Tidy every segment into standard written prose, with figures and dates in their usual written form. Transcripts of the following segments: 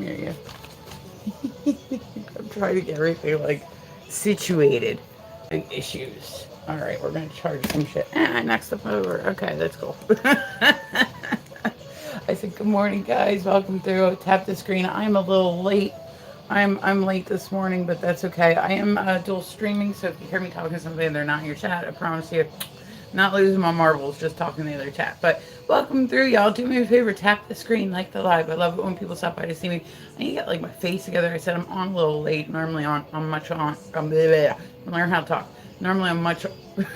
near you. I'm trying to get everything like situated. Issues. All right, we're gonna charge some shit. Next up over. Okay, that's cool. I said good morning, guys. Welcome through. Tap the screen. I'm a little late. I'm late this morning, but that's okay. I am dual streaming, so if you hear me talking to somebody and they're not in your chat, I promise you, not losing my marbles, just talking to the other chat. But welcome through, y'all. Do me a favor, tap the screen, like the live. I love it when people stop by to see me. I need to get like my face together. I said I'm on a little late. Normally I'm much on. Learn how to talk. Normally I'm much. And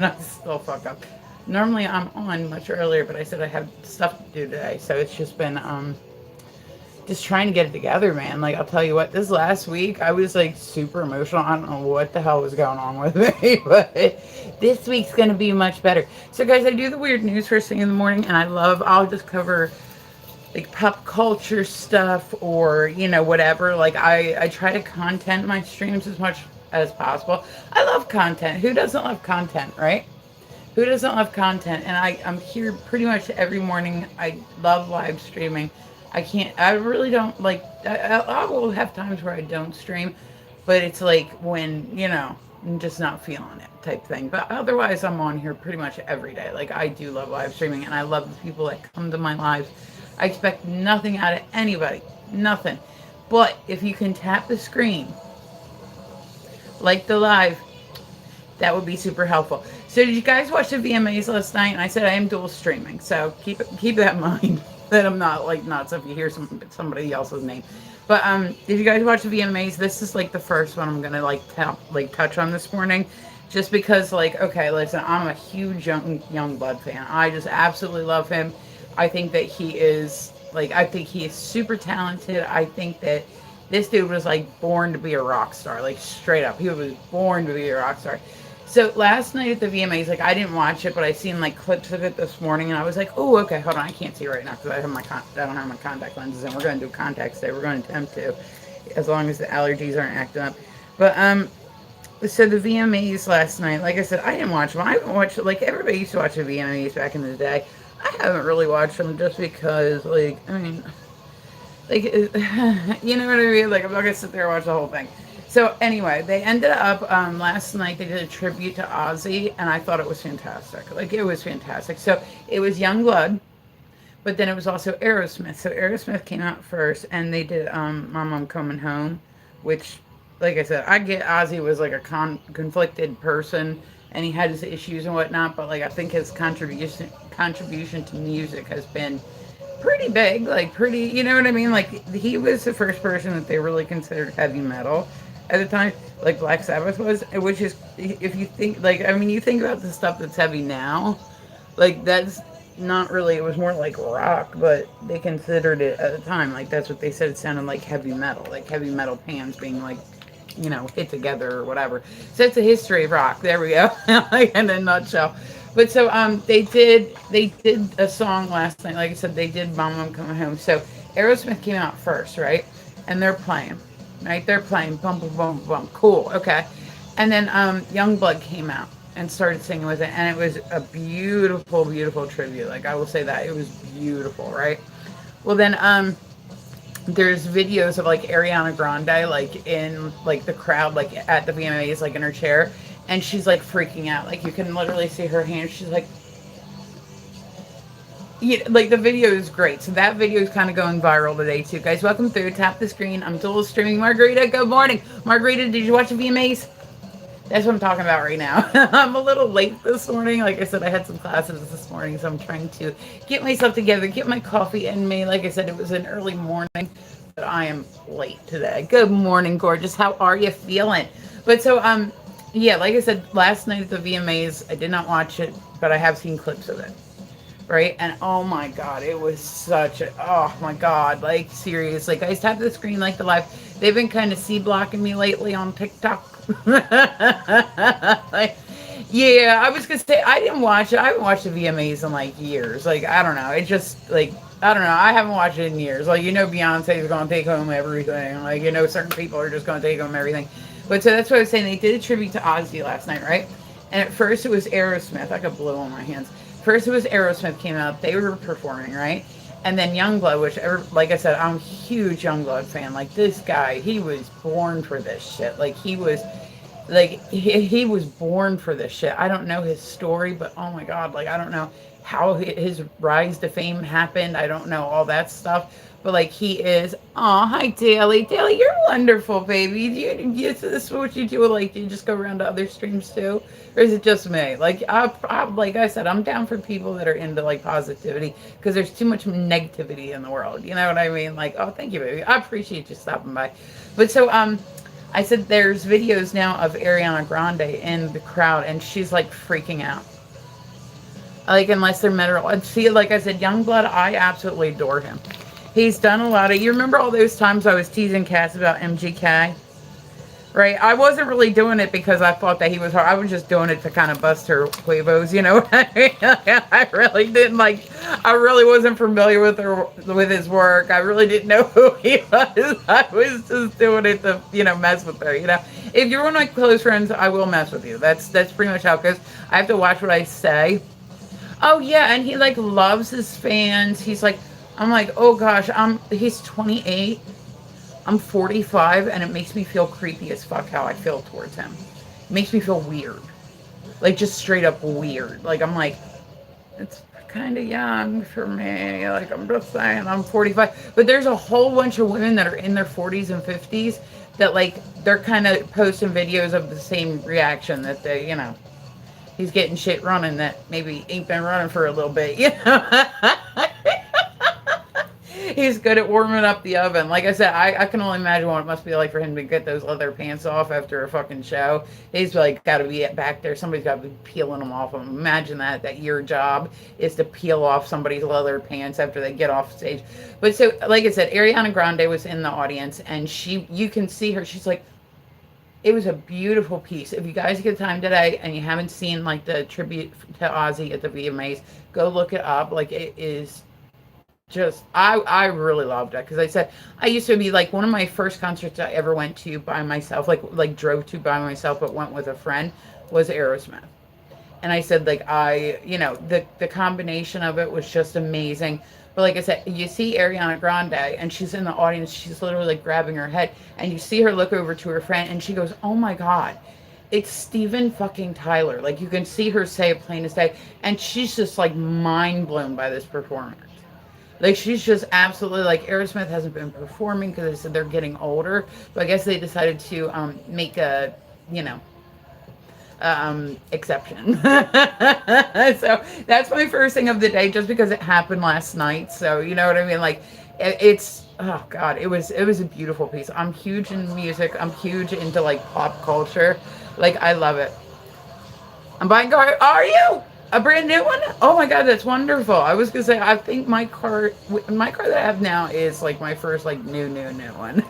I still fuck up. Normally I'm on much earlier, but I said I have stuff to do today, so it's just been just trying to get it together, man. Like, I'll tell you what, this last week, I was, like, super emotional. I don't know what the hell was going on with me, but this week's going to be much better. So, guys, I do the weird news first thing in the morning, and I'll just cover, like, pop culture stuff or, you know, whatever. Like, I try to content my streams as much as possible. I love content. Who doesn't love content, right? Who doesn't love content? And I'm here pretty much every morning. I love live streaming. I really don't like, I will have times where I don't stream, but it's like when, you know, I'm just not feeling it type thing. But otherwise, I'm on here pretty much every day. Like, I do love live streaming, and I love the people that come to my lives. I expect nothing out of anybody, nothing. But if you can tap the screen, like the live, that would be super helpful. So did you guys watch the VMAs last night? And I said I am dual streaming, so keep that in mind. That I'm not like nuts if you hear somebody else's name. But did you guys watch the VMAs? This is like the first one I'm gonna like touch on this morning, just because like, okay, listen, I'm a huge Youngblood fan. I just absolutely love him. I think that he is super talented. I think that this dude was like born to be a rock star, like straight up. He was born to be a rock star. So last night at the VMAs, like I didn't watch it, but I seen like clips of it this morning, and I was like, oh, okay, hold on, I can't see right now because I don't have my contact lenses, and we're going to do contacts today. We're going to attempt to, as long as the allergies aren't acting up. But so the VMAs last night, like I said, I didn't watch them. I haven't watched like everybody used to watch the VMAs back in the day. I haven't really watched them just because, like, I mean, like, you know what I mean? Like, I'm not gonna sit there and watch the whole thing. So anyway, they ended up last night. They did a tribute to Ozzy, and I thought it was fantastic. Like, it was fantastic. So it was Youngblood, but then it was also Aerosmith. So Aerosmith came out first, and they did "My Mom Coming Home," which, like I said, I get Ozzy was like a conflicted person, and he had his issues and whatnot. But like, I think his contribution to music has been pretty big, like pretty, you know what I mean? Like, he was the first person that they really considered heavy metal at the time, like Black Sabbath was, which is, if you think, like, I mean, you think about the stuff that's heavy now, like, that's not really, it was more like rock, but they considered it at the time, like, that's what they said, it sounded like heavy metal bands being, like, you know, hit together or whatever. So it's a history of rock, there we go, like, in a nutshell. But so they did a song last night, like I said, they did "Mom, I'm Coming Home." So Aerosmith came out first, right? And they're playing, right? They're playing, bum, bum, bum, bum, cool, okay. And then Youngblood came out and started singing with it, and it was a beautiful, beautiful tribute. Like, I will say that, it was beautiful, right? Well, then there's videos of like Ariana Grande, like in like the crowd, like at the VMAs, like in her chair, and she's like freaking out. Like, you can literally see her hands. She's like, yeah, like the video is great. So that video is kind of going viral today too, guys. Welcome through. Tap the screen. I'm dual streaming. Margarita, good morning. Margarita, did you watch the VMAs? That's what I'm talking about right now. I'm a little late this morning. Like I said, I had some classes this morning, so I'm trying to get myself together, get my coffee in me. Like I said, it was an early morning, but I am late today. Good morning, gorgeous. How are you feeling? But so, yeah, like I said, last night at the VMAs, I did not watch it, but I have seen clips of it, right? And oh my God, it was such a, oh my God, like seriously, guys, tap the screen, like the live. They've been kind of C-blocking me lately on TikTok. Like, yeah, I was gonna say, I didn't watch it. I haven't watched the VMAs in like years. Like, I don't know. It just, like, I don't know. I haven't watched it in years. Like, you know, Beyonce is gonna take home everything. Like, you know, certain people are just gonna take home everything. But so that's what I was saying. They did a tribute to Ozzy last night, right? And at first it was Aerosmith. I got blue on my hands. First it was Aerosmith came out. They were performing, right? And then Youngblood, which, like I said, I'm a huge Youngblood fan. Like, this guy, he was born for this shit. Like, he was born for this shit. I don't know his story, but oh my God, like, I don't know how his rise to fame happened. I don't know all that stuff. But like, he is. Oh, hi, Daly. Daly, you're wonderful, baby. This is what you do. Like, do you just go around to other streams too, or is it just me? Like, like I said, I'm down for people that are into like positivity, because there's too much negativity in the world. You know what I mean? Like, oh, thank you, baby. I appreciate you stopping by. But so I said there's videos now of Ariana Grande in the crowd, and she's like freaking out. Like, unless they're metal. And see, like I said, Youngblood, I absolutely adore him. He's done a lot of, you remember all those times I was teasing Cass about MGK? Right? I wasn't really doing it because I thought that he was hard. I was just doing it to kind of bust her huevos, you know what I mean? I really didn't I really wasn't familiar with his work. I really didn't know who he was. I was just doing it to, mess with her, If you're one of my close friends, I will mess with you. That's pretty much how it goes. I have to watch what I say. Oh yeah, and he like loves his fans. He's like, I'm like, oh gosh, he's 28. I'm 45, and it makes me feel creepy as fuck how I feel towards him. It makes me feel weird. Like, just straight up weird. Like, I'm like, it's kind of young for me. Like, I'm just saying, I'm 45. But there's a whole bunch of women that are in their 40s and 50s that, like, they're kind of posting videos of the same reaction that they, he's getting shit running that maybe ain't been running for a little bit, He's good at warming up the oven. Like I said, I can only imagine what it must be like for him to get those leather pants off after a fucking show. He's like got to be back there. Somebody's got to be peeling them off him. Imagine that your job is to peel off somebody's leather pants after they get off stage. But so, like I said, Ariana Grande was in the audience, and you can see her. She's like, it was a beautiful piece. If you guys get time today and you haven't seen like the tribute to Ozzy at the VMAs, go look it up. Like, it is just, I really loved it, because I said I used to be like, one of my first concerts I ever went to by myself, like drove to by myself but went with a friend, was Aerosmith. And I said, like, the combination of it was just amazing. But like I said, you see Ariana Grande, and she's in the audience, she's literally like grabbing her head, and you see her look over to her friend, and she goes, oh my God, it's Steven fucking Tyler. Like, you can see her say it plain as day, and she's just like mind blown by this performance. Like, she's just absolutely, like, Aerosmith hasn't been performing because they said they're getting older. So I guess they decided to make a, exception. So that's my first thing of the day, just because it happened last night. So, you know what I mean? Like, it's, oh God, it was a beautiful piece. I'm huge in music. I'm huge into, like, pop culture. Like, I love it. I'm buying car. Are you? A brand new one? Oh my God, that's wonderful. I was gonna say, I think my car that I have now is like my first like new one.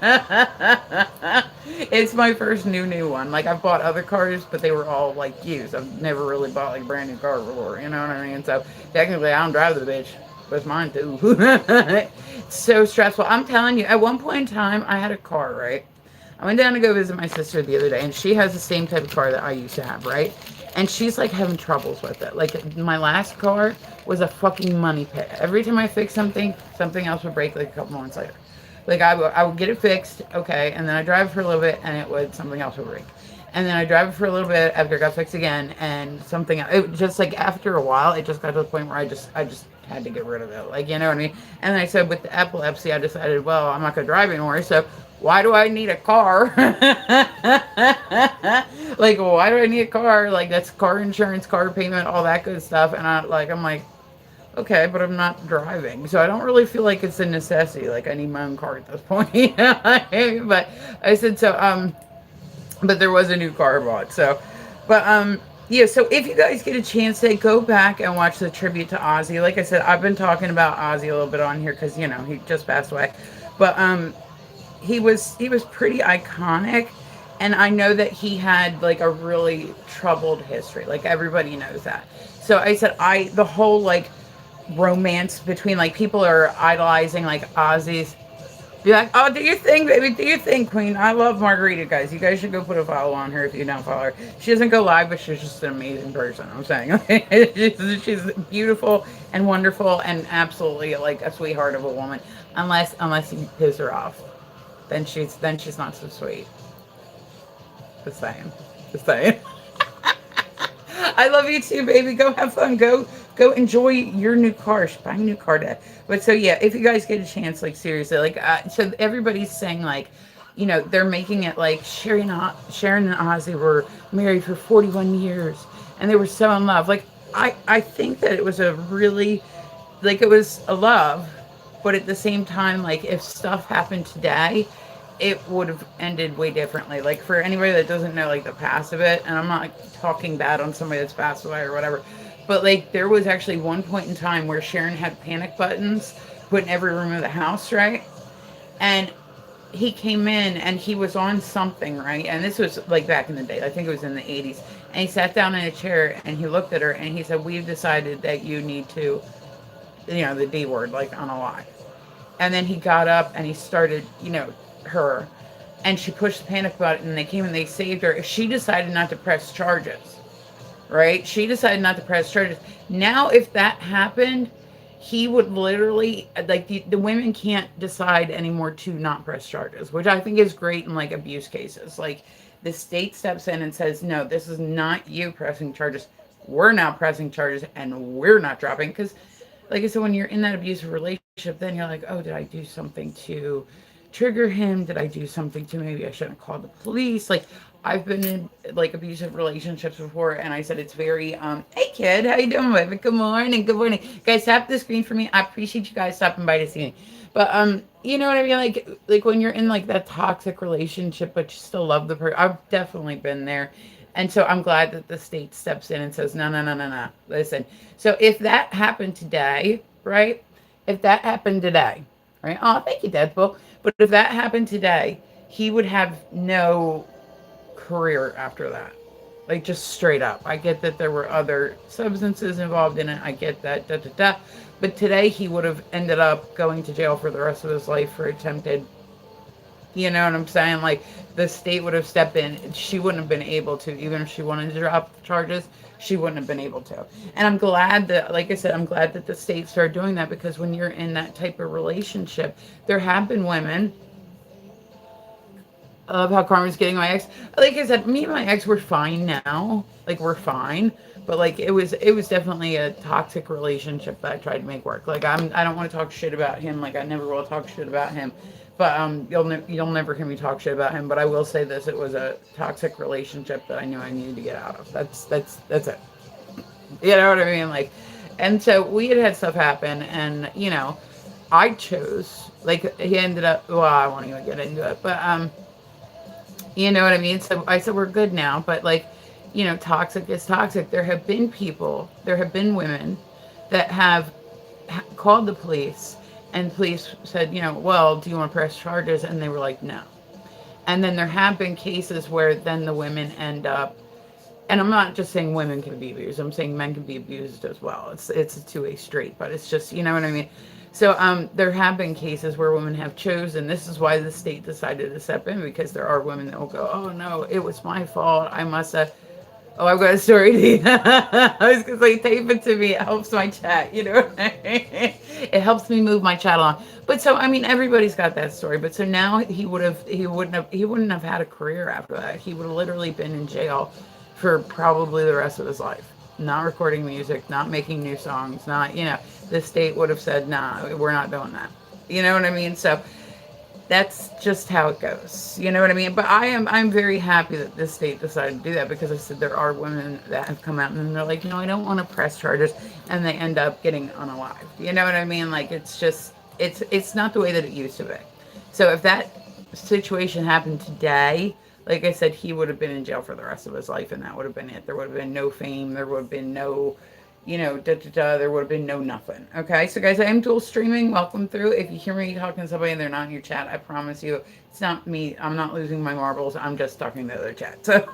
It's my first new one. Like, I've bought other cars, but they were all like used. I've never really bought like a brand new car before, you know what I mean? So technically I don't drive the bitch, but it's mine too. It's so stressful. I'm telling you, at one point in time I had a car, right? I went down to go visit my sister the other day, and she has the same type of car that I used to have, right? And she's like having troubles with it. Like, my last car was a fucking money pit. Every time I fixed something else would break like a couple months later. Like, I would get it fixed, okay, and then I drive it for a little bit, and something else would break. And then I drive it for a little bit after it got fixed again, and something else. It just, like, after a while, it just got to the point where I just had to get rid of it. Like, you know what I mean? And I said, with the epilepsy, I decided, well, I'm not going to drive anymore, so why do I need a car? Like, why do I need a car? Like, that's car insurance, car payment, all that good stuff. And I'm like, okay, but I'm not driving, so I don't really feel like it's a necessity. Like, I need my own car at this point. But I said, so, but there was a new car bought. So, but, yeah, so if you guys get a chance to go back and watch the tribute to Ozzy, like I said, I've been talking about Ozzy a little bit on here because, he just passed away. But, he was pretty iconic, and I know that he had like a really troubled history. Like, everybody knows that. So I said, the whole like romance between, like, people are idolizing like Ozzy's. Be like, oh, do your thing, baby. Do your thing, Queen. I love Margarita, guys. You guys should go put a follow on her if you don't follow her. She doesn't go live, but she's just an amazing person. I'm saying she's beautiful and wonderful and absolutely like a sweetheart of a woman. Unless you piss her off, then she's not so sweet. Just saying. Just saying. I love you too, baby. Go have fun. Go enjoy your new car. Buy a new car today. But so yeah, if you guys get a chance, like seriously, like so everybody's saying like, they're making it like Sharon and Ozzy were married for 41 years and they were so in love. Like I think that it was a really like it was a love, but at the same time, like if stuff happened today, it would have ended way differently. Like for anybody that doesn't know like the past of it, and I'm not like, talking bad on somebody that's passed away or whatever, but like there was actually one point in time where Sharon had panic buttons put in every room of the house, right? And he came in and he was on something, right? And this was like back in the day, I think it was in the 80s. And he sat down in a chair and he looked at her and he said, "We've decided that you need to, the D word, like on a lie." And then he got up and he started, her. And she pushed the panic button and they came and they saved her. She decided not to press charges, right? She decided not to press charges. Now, if that happened, he would literally, like, the women can't decide anymore to not press charges, which I think is great in, like, abuse cases. Like, the state steps in and says, no, this is not you pressing charges. We're not pressing charges and we're not dropping. Because, like I said, when you're in that abusive relationship, then you're like, oh, did I do something to trigger him? Did I do something to maybe I shouldn't have called the police? Like, I've been in like abusive relationships before, and I said it's very hey kid, how you doing, baby? Good morning, guys. Tap the screen for me. I appreciate you guys stopping by to see me. But you know what I mean? Like when you're in like that toxic relationship, but you still love the person. I've definitely been there. And so I'm glad that the state steps in and says, no, no, no, no, no. Listen. So if that happened today, right? If that happened today, right? Oh, thank you, Deadpool. But if that happened today, he would have no career after that. Like just straight up. I get that there were other substances involved in it. I get that, da da da. But today he would have ended up going to jail for the rest of his life for attempted. You know what I'm saying? Like the state would have stepped in. She wouldn't have been able to, even if she wanted to drop charges, she wouldn't have been able to. And I'm glad that, like I said, I'm glad that the state started doing that because when you're in that type of relationship, there have been women. I love how Carmen's getting my ex. Like I said, me and my ex, we're fine now. Like we're fine. But like it was definitely a toxic relationship that I tried to make work. Like I don't want to talk shit about him. Like I never will talk shit about him. But you'll never hear me talk shit about him. But I will say this: it was a toxic relationship that I knew I needed to get out of. That's it. You know what I mean? Like, and so we had stuff happen, and I chose. Like he ended up. Well, I won't even get into it, but you know what I mean? So I said we're good now, but like, toxic is toxic. There have been women that have called the police, and police said, well, do you want to press charges? And they were like, no. And then there have been cases where then the women end up, and I'm not just saying women can be abused. I'm saying men can be abused as well. It's a two-way street, but it's just, you know what I mean? So there have been cases where women have chosen. This is why the state decided to step in, because there are women that will go, oh no, it was my fault. I must have. Oh, I've got a story to you. I was going to say, tape it to me. It helps my chat. You know what I mean? It helps me move my chat along. But so, I mean, everybody's got that story. But so now he wouldn't have had a career after that. He would have literally been in jail for probably the rest of his life. Not recording music, not making new songs, the state would have said, nah, we're not doing that. You know what I mean? So that's just how it goes. You know what I mean? But I'm very happy that this state decided to do that, because I said there are women that have come out and they're like, no, I don't want to press charges, and they end up getting unalived. You know what I mean? Like it's just it's not the way that it used to be. So if that situation happened today, like I said, he would have been in jail for the rest of his life, and that would have been it. There would have been no fame. There would have been no, there would have been no nothing. Okay, so guys, I am dual streaming. Welcome through. If you hear me talking to somebody and they're not in your chat, I promise you, it's not me. I'm not losing my marbles. I'm just talking to the other chat. So,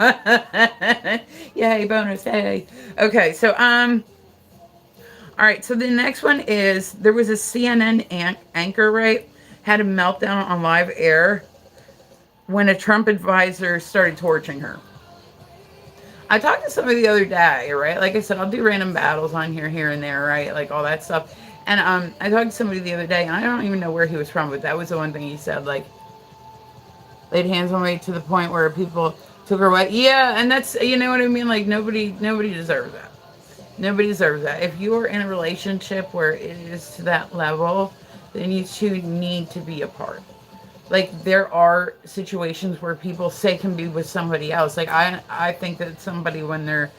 yay, bonus, hey. Okay, so, all right, so the next one is, there was a CNN anchor, right? had a meltdown on live air when a Trump advisor started torching her. I talked to somebody the other day, right? Like I said, I'll do random battles on here and there, right? Like all that stuff. And I talked to somebody the other day, and I don't even know where he was from, but that was the one thing he said. Like, laid hands on me to the point where people took her away. Yeah, and that's, you know what I mean. Like nobody deserves that. Nobody deserves that. If you are in a relationship where it is to that level, then you two need to be apart. Like there are situations where people say can be with somebody else. Like I think that somebody when they're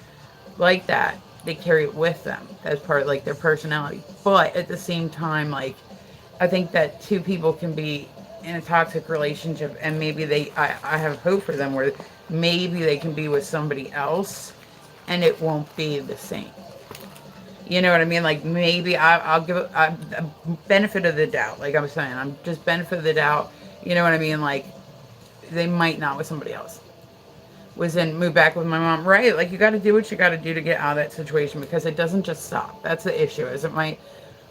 like that, they carry it with them as part of like their personality. But at the same time, like I think that two people can be in a toxic relationship and maybe I have hope for them where maybe they can be with somebody else and it won't be the same. You know what I mean? Like maybe I'll give a benefit of the doubt. Like I'm saying, I'm just benefit of the doubt. You know what I mean? Like they might not with somebody else. Was in move back with my mom, right? Like you got to do what you got to do to get out of that situation because it doesn't just stop. That's the issue. Is it might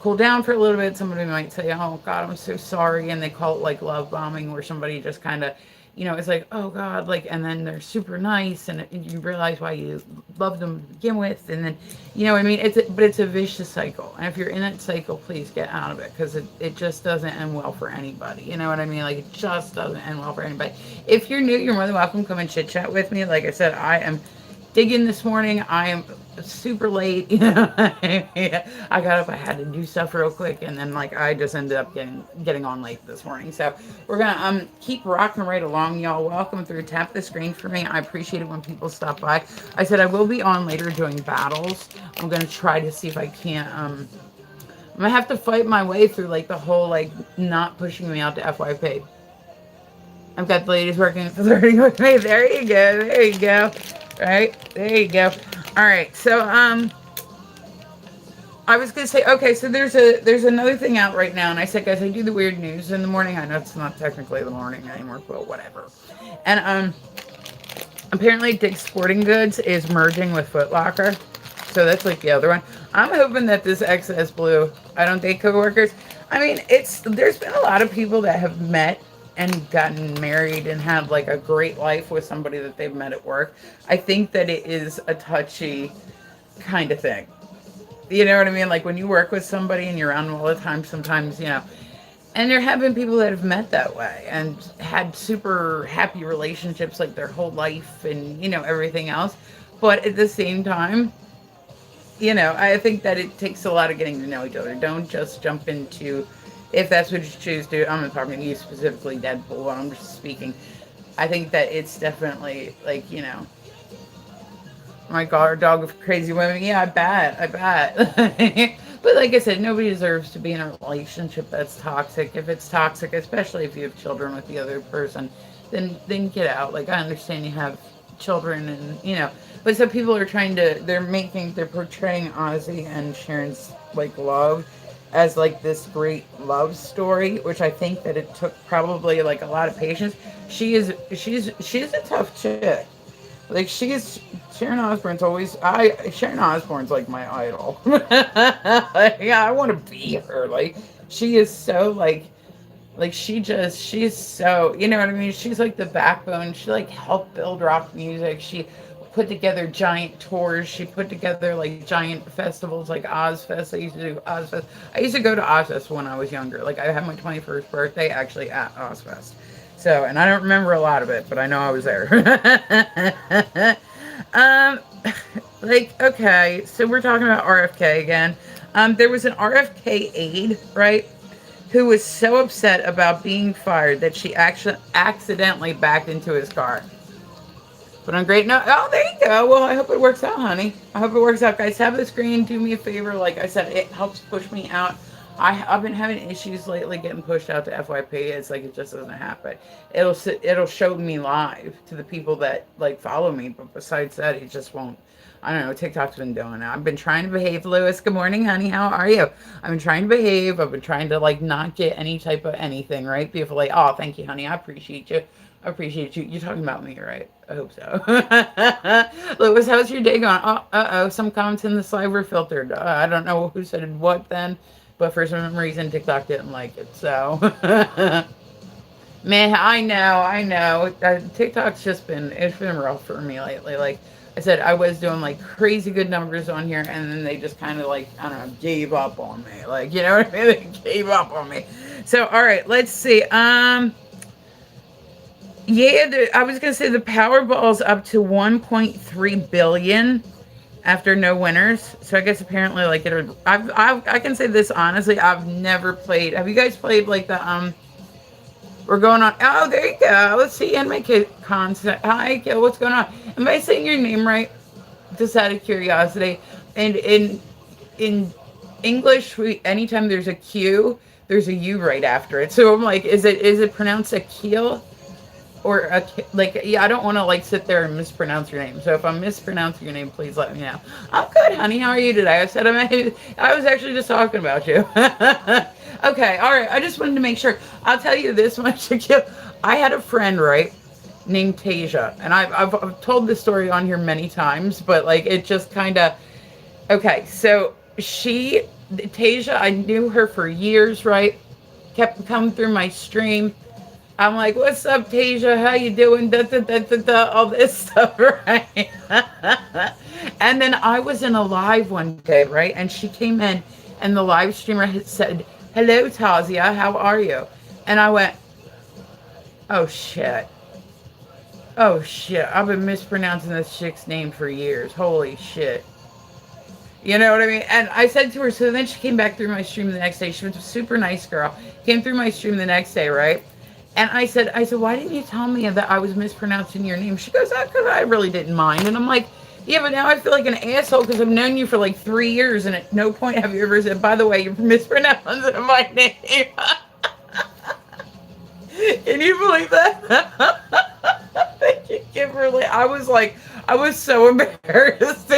cool down for a little bit. Somebody might say, "Oh God, I'm so sorry," and they call it like love bombing, where somebody just kind of, it's like, "Oh God," like, and then they're super nice, and you realize why you loved them to begin with, and then, I mean, but it's a vicious cycle, and if you're in that cycle, please get out of it because it just doesn't end well for anybody. You know what I mean? Like it just doesn't end well for anybody. If you're new, you're more than welcome. Come and chit chat with me. Like I said, I am digging this morning. I am super late. I got up. I had to do stuff real quick, and then like I just ended up getting on late this morning. So we're gonna keep rocking right along, y'all. Welcome through. Tap the screen for me. I appreciate it when people stop by. I said I will be on later doing battles. I'm gonna try to see if I can't. I'm gonna have to fight my way through like the whole like not pushing me out to FYP. I've got the ladies flirting with me. There you go. There you go. Right? There you go. All right. So I was gonna say, okay, so there's another thing out right now, and I said, guys, I do the weird news in the morning. I know it's not technically the morning anymore, but whatever. And apparently Dick's Sporting Goods is merging with Foot Locker. So that's like the other one. I'm hoping that this XS Blue, I don't date coworkers. I mean, there's been a lot of people that have met and gotten married and had like a great life with somebody that they've met at work. I think that it is a touchy kind of thing. You know what I mean? Like when you work with somebody and you're around them all the time, sometimes, and there have been people that have met that way and had super happy relationships like their whole life and, everything else. But at the same time, I think that it takes a lot of getting to know each other. Don't just jump into, if that's what you choose to do. I'm not talking to you specifically, Deadpool, I'm just speaking. I think that it's definitely like, my God, dog of crazy women. Yeah, I bet. But like I said, nobody deserves to be in a relationship that's toxic. If it's toxic, especially if you have children with the other person, then get out. Like I understand you have children and but some people are they're portraying Ozzy and Sharon's like love as like this great love story, which I think that it took probably like a lot of patience. She's a tough chick. Like Sharon Osbourne's Sharon Osbourne's like my idol. Yeah, I want to be her. Like she is so she's so, you know what I mean? She's like the backbone. She like helped build rock music. She put together giant tours. She put together like giant festivals like Ozfest. I used to do Ozfest. I used to go to Ozfest when I was younger. Like I had my 21st birthday actually at Ozfest. So, and I don't remember a lot of it, but I know I was there. Okay, so we're talking about RFK again. There was an RFK aide, right, who was so upset about being fired that she actually accidentally backed into his car. But on great note, oh, there you go. Well, I hope it works out, honey. I hope it works out. Guys, have the screen. Do me a favor. Like I said, it helps push me out. I've been having issues lately getting pushed out to FYP. It's like it just doesn't happen. It'll show me live to the people that like follow me, but besides that, it just won't. I don't know. TikTok's been doing it. I've been trying to behave, Lewis. Good morning, honey. How are you? I've been trying to behave. I've been trying to like not get any type of anything, right? Beautiful. Like, oh, thank you, honey. I appreciate you. I appreciate you. You're talking about me, right? I hope so. Lewis, how's your day going? Oh, some comments in the slide were filtered. I don't know who said what then. but for some reason TikTok didn't like it. So, man, I know. TikTok's just been it's been rough for me lately. Like I said, I was doing like crazy good numbers on here, and then they just kind of like I don't know gave up on me. Like you know what I mean? They gave up on me. So all right, let's see. Yeah, I was gonna say the Powerball's up to 1.3 billion after no winners. So I guess apparently like I can say this honestly, I've never played. Have you guys played like the we're going on. Oh, there you go. Let's see anime concept. Hi, Gil. What's going on? Am I saying your name right? Just out of curiosity. And in English, anytime there's a Q, there's a U right after it. So I'm like, is it pronounced a keel? Or like yeah, I don't want to like sit there and mispronounce your name. So if I'm mispronouncing your name, please let me know. I'm good, honey. How are you today? I was actually just talking about you. Okay, all right. I just wanted to make sure. I'll tell you this much. I had a friend, right, named Tasia, and I've told this story on here many times, but like it just kind of okay. So Tasia, I knew her for years, right? Kept coming through my stream. I'm like, what's up, Tasia? How you doing? Da, da, da, da, da, all this stuff, right? And then I was in a live one day, right? And she came in, and the live streamer had said, hello, Tasia, how are you? And I went, oh, shit. Oh, shit. I've been mispronouncing this chick's name for years. Holy shit. You know what I mean? And I said to her, so then she came back through my stream the next day. She was a super nice girl. Came through my stream the next day, right? And I said, why didn't you tell me that I was mispronouncing your name? She goes, because I really didn't mind. And I'm like, yeah, but now I feel like an asshole because I've known you for like 3 years, and at no point have you ever said, by the way, you're mispronouncing my name. Can you believe that? Thank you, Kimberly. I was so embarrassed.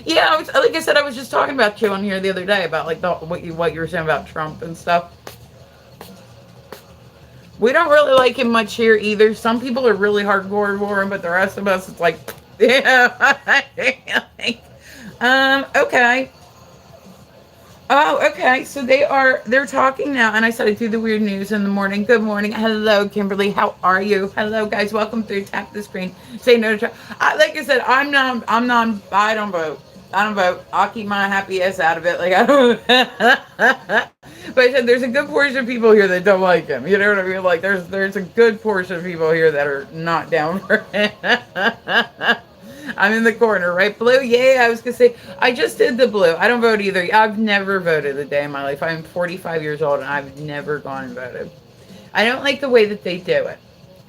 Yeah, like I said, I was just talking about you on here the other day about like what you were saying about Trump and stuff. We don't really like him much here either. Some people are really hardcore for him, but the rest of us, it's like, yeah. Okay. Oh, okay. So they're talking now, and I said I do the weird news in the morning. Good morning. Hello, Kimberly. How are you? Hello, guys. Welcome through. Tap the screen. Say no to Trump. Like I said, I don't vote. I don't vote. I'll keep my happy ass out of it. Like I don't. But I said there's a good portion of people here that don't like him. You know what I mean? Like there's a good portion of people here that are not down for him. I'm in the corner, right? Blue? Yeah, I was gonna say I just did the blue. I don't vote either. I've never voted a day in my life. I'm 45 years old and I've never gone and voted. I don't like the way that they do it.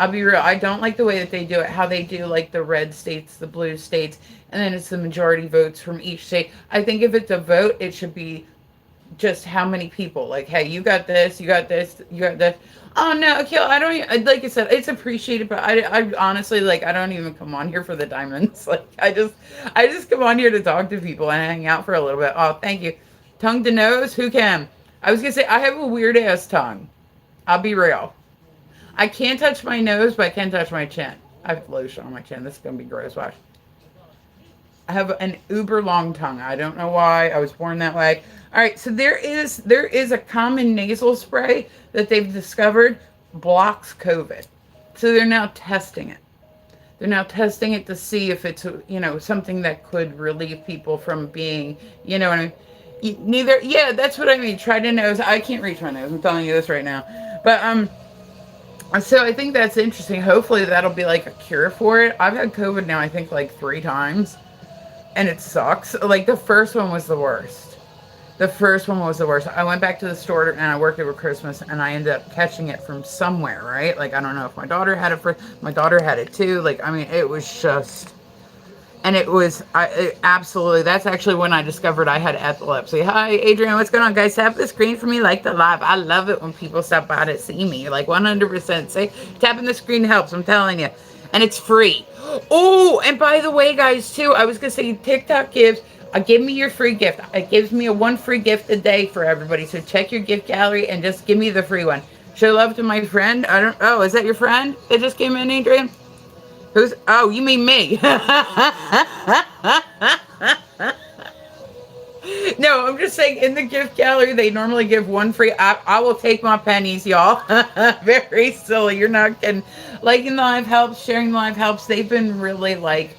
I'll be real. I don't like the way that they do it. How they do like the red states, the blue states, and then it's the majority votes from each state. I think if it's a vote, it should be just how many people. Like, hey, you got this, you got this, you got this. Oh no, Akil, I don't even, like I said, it's appreciated, but I honestly, like, I don't even come on here for the diamonds. Like, I just come on here to talk to people and hang out for a little bit. Oh, thank you. Tongue to nose, who can? I was gonna say, I have a weird ass tongue. I'll be real. I can't touch my nose, but I can touch my chin. I have lotion on my chin. This is gonna be gross. Watch. I have an uber long tongue. I don't know why. I was born that way. All right, so there is a common nasal spray that they've discovered blocks COVID. So they're now testing it. They're now testing it to see if it's something that could relieve people from being, you know what I mean? Neither. Yeah, that's what I mean. Try to nose. I can't reach my nose. I'm telling you this right now. But so I think that's interesting. Hopefully that'll be like a cure for it. I've had COVID now, I think like 3 times. And it sucks. Like the first one was the worst. The first one was the worst. I went back to the store and I worked over Christmas and I ended up catching it from somewhere, right? Like, I don't know if my daughter had it my daughter had it too. Like, I mean, it was just, and absolutely, that's actually when I discovered I had epilepsy. Hi, Adrian, what's going on, guys? Tap the screen for me, like the live. I love it when people stop by to see me, like 100%. Say, tapping the screen helps, I'm telling you. And it's free. Oh, and by the way, guys, too, I was going to say TikTok give me your free gift. It gives me one free gift a day for everybody. So check your gift gallery and just give me the free one. Show love to my friend. Oh, is that your friend that just came in, Adrian? Oh, you mean me. No, I'm just saying in the gift gallery, they normally give one free. I will take my pennies, y'all. Very silly. You're not kidding. Liking the live helps, sharing the live helps. They've been really like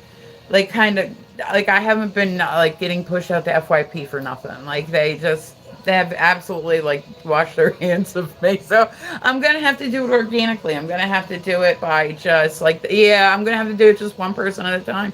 kind of, like I haven't been like getting pushed out to FYP for nothing. Like they have absolutely like washed their hands of me. So I'm gonna have to do it organically. I'm gonna have to do it by just like, yeah, I'm gonna have to do it just one person at a time.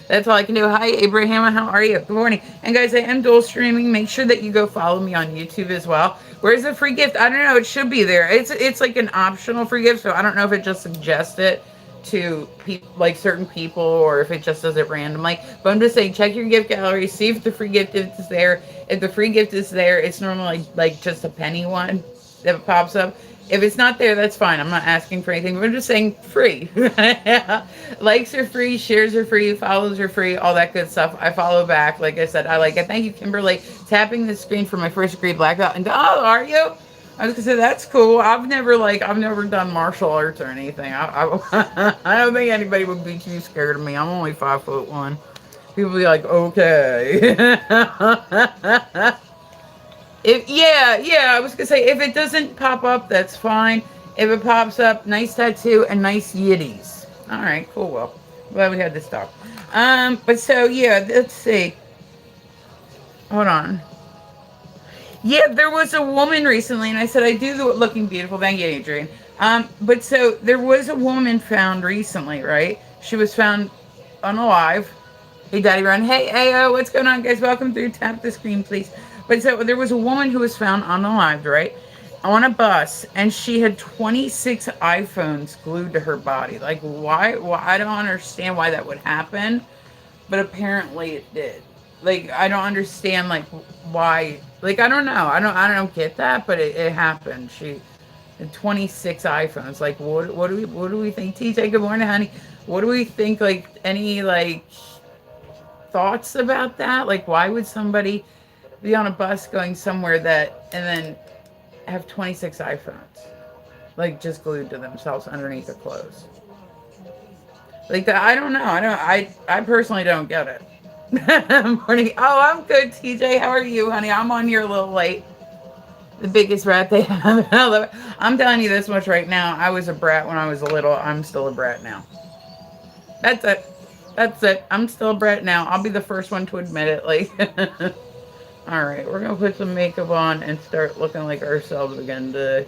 That's all I can do. Hi, Abraham. How are you? Good morning. And guys, I am dual streaming. Make sure that you go follow me on YouTube as well. Where's the free gift? I don't know. It should be there. It's like an optional free gift, so I don't know if it just suggests it to like certain people or if it just does it randomly. But I'm just saying, check your gift gallery, see if the free gift is there. If the free gift is there, it's normally like just a penny one that pops up. If it's not there, that's fine. I'm not asking for anything. We're just saying free. Likes are free, shares are free, follows are free, all that good stuff. I follow back. Like I said, I like it. Thank you, Kimberly. Tapping the screen for my first degree black belt. And oh, are you? I was gonna say that's cool. I've never done martial arts or anything. I don't think anybody would be too scared of me. I'm only 5'1". People be like, okay. I was gonna say if it doesn't pop up, that's fine. If it pops up, nice tattoo and nice yiddies. All right, cool. Well, glad we had this talk. But so yeah, let's see. Hold on. Yeah, there was a woman recently, and I said I do the looking beautiful. Thank you, Adrian. But so there was a woman found recently, right? She was found unalive. Hey, Daddy Ren. Hey, Ayo, what's going on, guys? Welcome through. Tap the screen, please. But so there was a woman who was found unalived, right? On a bus, and she had 26 iPhones glued to her body. Like, why? I don't understand why that would happen, but apparently it did. Like, I don't understand, like, why. Like, I don't know. I don't get that, but it happened. She had 26 iPhones. Like, what do we think? TJ, good morning, honey. What do we think? Like, any like thoughts about that? Like, why would somebody be on a bus going somewhere that and then have 26 iPhones like just glued to themselves underneath their clothes? Like that, I don't know. I personally don't get it. Morning. Oh, I'm good, TJ. How are you, honey? I'm on here a little late. The biggest brat they have. I'm telling you this much right now. I was a brat when I was little. I'm still a brat now. That's it. That's it. I'm still a brat now. I'll be the first one to admit it. Like, all right, we're gonna put some makeup on and start looking like ourselves again today.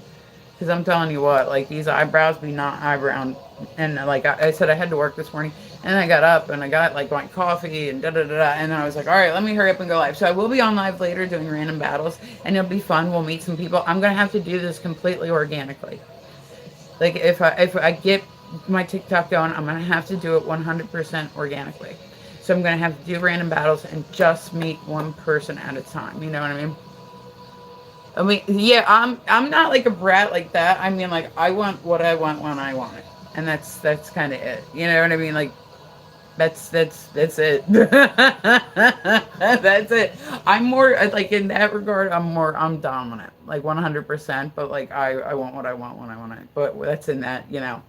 Because I'm telling you what, like these eyebrows be not eyebrowed. And like I said, I had to work this morning, and I got up and I got like my coffee and and I was like, all right, let me hurry up and go live. So I will be on live later doing random battles, and it'll be fun. We'll meet some people. I'm gonna have to do this completely organically. Like if I get my TikTok going, I'm gonna have to do it 100% organically. So I'm gonna have to do random battles and just meet one person at a time. You know what I mean? I mean, yeah, I'm not like a brat like that. I mean, like I want what I want when I want it, and that's kind of it. You know what I mean? Like that's it. That's it. I'm more like in that regard. I'm dominant, like 100%. But like I want what I want when I want it. But that's in that, you know,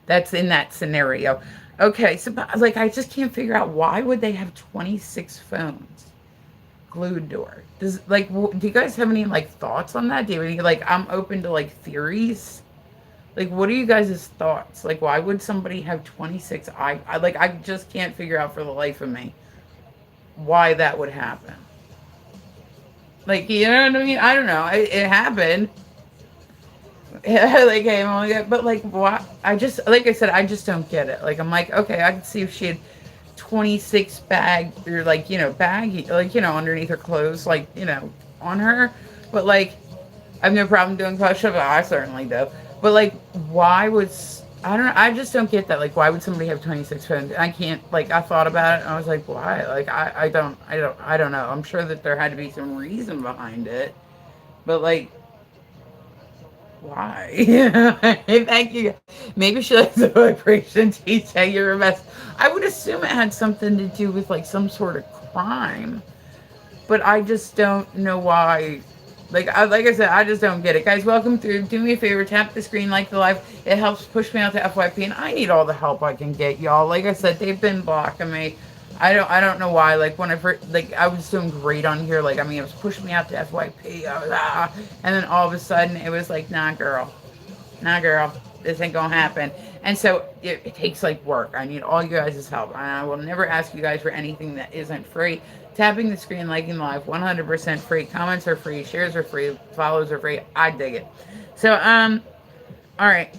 that's in that scenario. Okay, so like I just can't figure out why would they have 26 phones glued to her? Does like do you guys have any like thoughts on that? Do you have any, like I'm open to like theories. Like what are you guys' thoughts? Like why would somebody have 26? I like I just can't figure out for the life of me why that would happen. Like you know what I mean? I don't know. It happened. Like hey, but like why? I just like I said, I just don't get it. Like I'm like okay, I can see if she had 26 bag or like you know baggy like you know underneath her clothes like you know on her, but like I have no problem doing push-ups. I certainly do, but like why would I don't know, I just don't get that. Like why would somebody have 26 phones? I can't, like I thought about it and I was like why, like I don't know. I'm sure that there had to be some reason behind it, but like why? Thank you. Maybe she likes the vibration. TJ, you're a mess. I would assume it had something to do with like some sort of crime, but I just don't know why. Like I said, I just don't get it. Guys, welcome through. Do me a favor, tap the screen, like the live. It helps push me out to FYP, and I need all the help I can get, y'all. Like I said, they've been blocking me. I don't know why. Like when I first, like I was doing great on here. Like I mean, it was pushing me out to FYP. I was and then all of a sudden it was like, nah, girl, nah, girl, this ain't gonna happen. And so it takes like work. I need all you guys' help. And I will never ask you guys for anything that isn't free. Tapping the screen, liking live, 100% free. Comments are free. Shares are free. Follows are free. I dig it. So all right.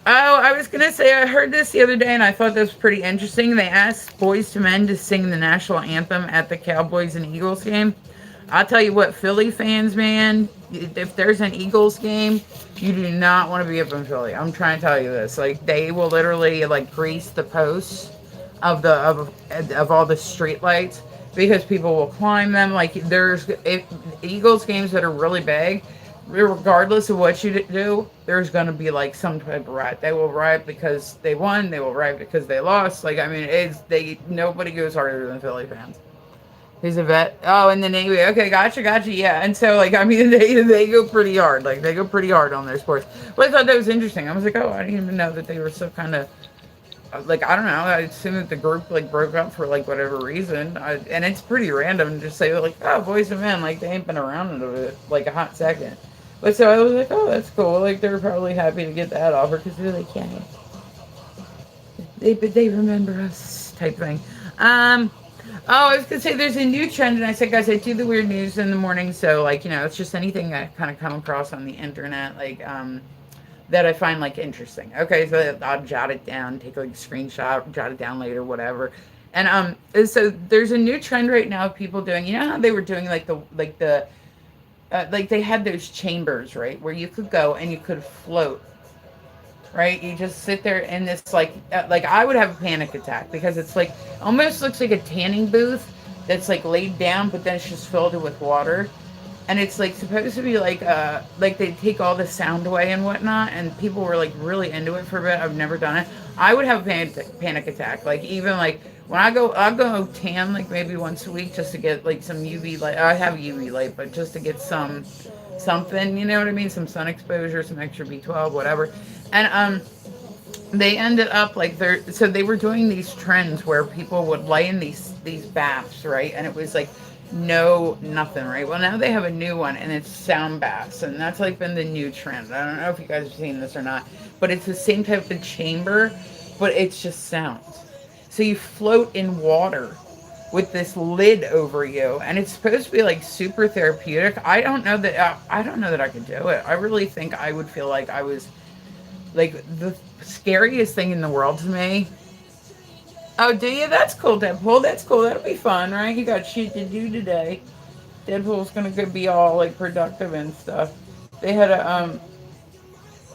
Oh, I was gonna say I heard this the other day and I thought this was pretty interesting. They asked Boys to Men to sing the national anthem at the Cowboys and Eagles game. I'll tell you what, Philly fans, man, if there's an Eagles game, you do not want to be up in Philly. I'm trying to tell you this. Like they will literally like grease the posts of all the street lights because people will climb them. Like there's Eagles games that are really big, regardless of what you do, there's gonna be like some type of riot. They will riot because they won. They will riot because they lost. Like I mean, nobody goes harder than Philly fans. He's a vet. Oh, in the Navy. Okay, gotcha. Yeah, and so like I mean, they go pretty hard. Like they go pretty hard on their sports. But I thought that was interesting. I was like, oh, I didn't even know that they were so kind of like I don't know. I assume that the group like broke up for like whatever reason. And it's pretty random to just say like, oh, Boys and Men, like they ain't been around in like a hot second. But so I was like, oh, that's cool. Like they're probably happy to get that offer because they're like, yeah, they remember us type thing. Oh, I was gonna say there's a new trend, and I said, guys, I do the weird news in the morning, so like it's just anything I kind of come across on the internet, like that I find like interesting. Okay, so I'll jot it down, take like a screenshot, jot it down later, whatever. And so there's a new trend right now of people doing. You know how they were doing like they had those chambers, right, where you could go and you could float, right? You just sit there in this like I would have a panic attack because it's like almost looks like a tanning booth that's like laid down, but then it's just filled with water, and it's like supposed to be like they take all the sound away and whatnot, and people were like really into it for a bit. I've never done it. I would have a panic attack. Like even like when I'll go tan like maybe once a week just to get like some UV light. I have UV light, but just to get something, you know what I mean? Some sun exposure, some extra B12, whatever. And they ended up like they were doing these trends where people would lay in these baths, right? And it was like nothing, right? Well, now they have a new one and it's sound baths, and that's like been the new trend. I don't know if you guys have seen this or not, but it's the same type of chamber, but it's just sound. So you float in water with this lid over you, and it's supposed to be like super therapeutic. I don't know that I could do it. I really think I would feel like I was like the scariest thing in the world to me. Oh, do you? That's cool, Deadpool. That's cool. That'll be fun, right? You got shit to do today. Deadpool's gonna be all like productive and stuff. They had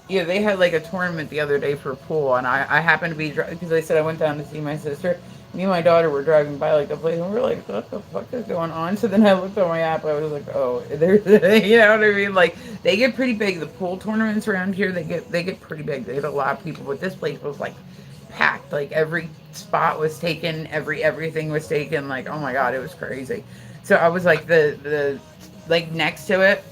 they had like a tournament the other day for pool, and I happened to be because I said I went down to see my sister. Me and my daughter were driving by like the place, and we were like, "What the fuck is going on?" So then I looked on my app. I was like, "Oh, there's," you know what I mean? Like they get pretty big. The pool tournaments around here, they get pretty big. They get a lot of people, but this place was like packed. Like every spot was taken, everything was taken. Like oh my god, it was crazy. So I was like the like next to it.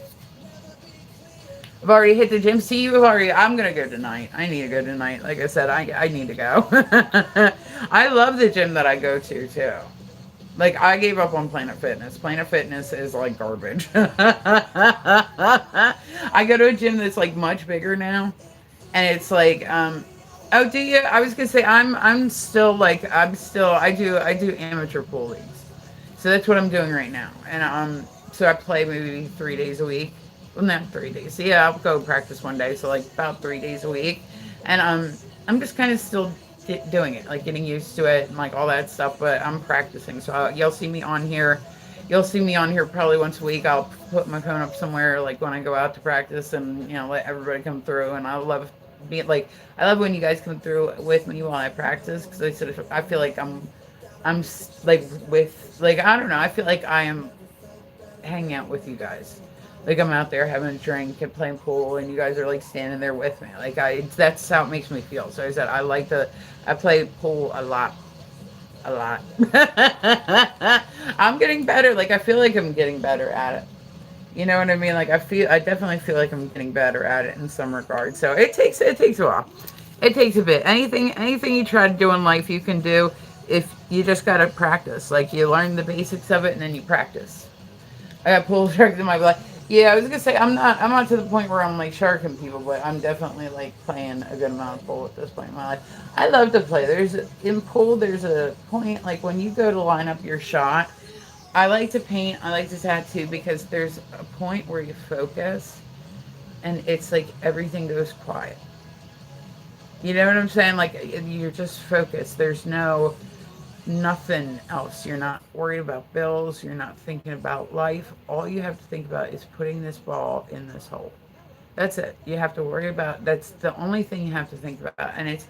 I've already hit the gym. See, I'm going to go tonight. I need to go tonight. Like I said, I need to go. I love the gym that I go to, too. Like, I gave up on Planet Fitness. Planet Fitness is, like, garbage. I go to a gym that's, like, much bigger now. And it's, like, oh, do you? I was going to say, I do amateur pool leagues. So that's what I'm doing right now. And, so I play maybe 3 days a week. Well, not 3 days. Yeah, I'll go practice one day, so like about 3 days a week. And I'm just kind of still doing it, like getting used to it and like all that stuff. But I'm practicing, so you'll see me on here. You'll see me on here probably once a week. I'll put my phone up somewhere, like when I go out to practice, and let everybody come through. And I love when you guys come through with me while I practice, because I feel like I'm like with like I don't know. I feel like I am hanging out with you guys. Like I'm out there having a drink and playing pool, and you guys are like standing there with me. Like that's how it makes me feel. So I said I play pool a lot. I'm getting better. Like I feel like I'm getting better at it. You know what I mean? Like I definitely feel like I'm getting better at it in some regards. So it takes a while. It takes a bit. Anything you try to do in life, you can do You just gotta practice. Like you learn the basics of it and then you practice. I got pool sharks in my blood. Yeah, I was gonna say I'm not to the point where I'm like sharking people, but I'm definitely like playing a good amount of pool at this point in my life. I love to play. In pool there's a point like when you go to line up your shot. I like to paint. I like to tattoo because there's a point where you focus, and it's like everything goes quiet. You know what I'm saying? Like you're just focused. There's nothing else. You're not worried about bills. You're not thinking about life. All you have to think about is putting this ball in this hole. That's it. You have to worry about. That's the only thing you have to think about, and it's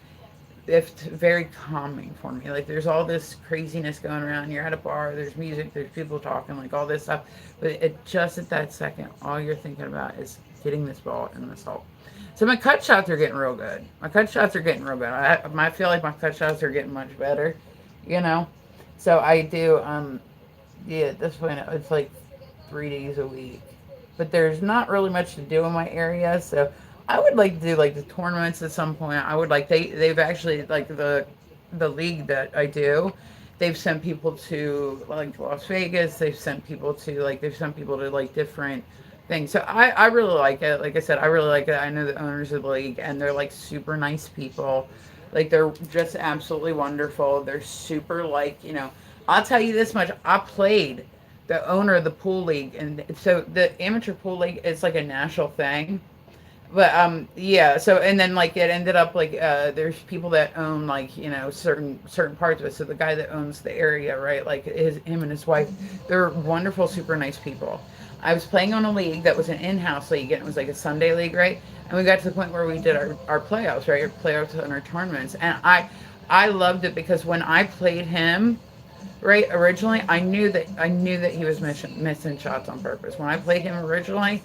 very calming for me. Like there's all this craziness going around. You're at a bar. There's music. There's people talking. Like all this stuff. But just at that second, all you're thinking about is getting this ball in this hole. So my cut shots are getting real good. My cut shots are getting real good. I feel like my cut shots are getting much better. You know, so I do. Yeah, at this point it's like 3 days a week, but there's not really much to do in my area. So I would like to do like the tournaments at some point. I would like they've actually like the league that I do. They've sent people to like Las Vegas. They've sent people to like different things. So I really like it. Like I said, I really like it. I know the owners of the league and they're like super nice people. Like they're just absolutely wonderful. They're super like, I'll tell you this much. I played the owner of the pool league and so the amateur pool league is like a national thing. But yeah, so and then like it ended up like there's people that own like, certain parts of it. So the guy that owns the area, right? Like him and his wife, they're wonderful, super nice people. I was playing on a league that was an in-house league and it was like a Sunday league, right? And we got to the point where we did our playoffs, right? Our playoffs and our tournaments. And I loved it because when I played him, right, originally, I knew that he was missing shots on purpose. When I played him originally,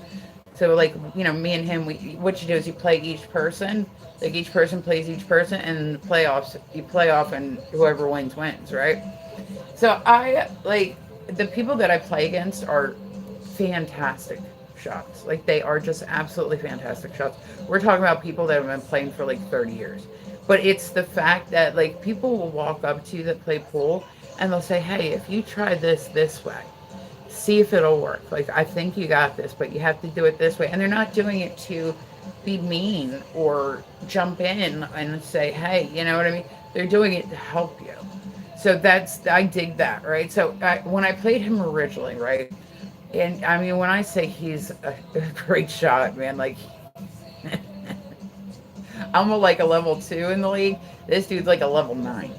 so like, me and him, what you do is you play each person, like each person plays each person, and in the playoffs you play off and whoever wins, right? So I like the people that I play against are fantastic shots. Like they are just absolutely fantastic shots. We're talking about people that have been playing for like 30 years. But it's the fact that like people will walk up to you that play pool and they'll say, "Hey, if you try this way, see if it'll work. Like I think you got this, but you have to do it this way." And they're not doing it to be mean or jump in and say, "Hey," you know what I mean? They're doing it to help you. So I dig that, right? So when I played him originally, right? And I mean, when I say he's a great shot, man, like I'm like a level 2 in the league. This dude's like a level 9.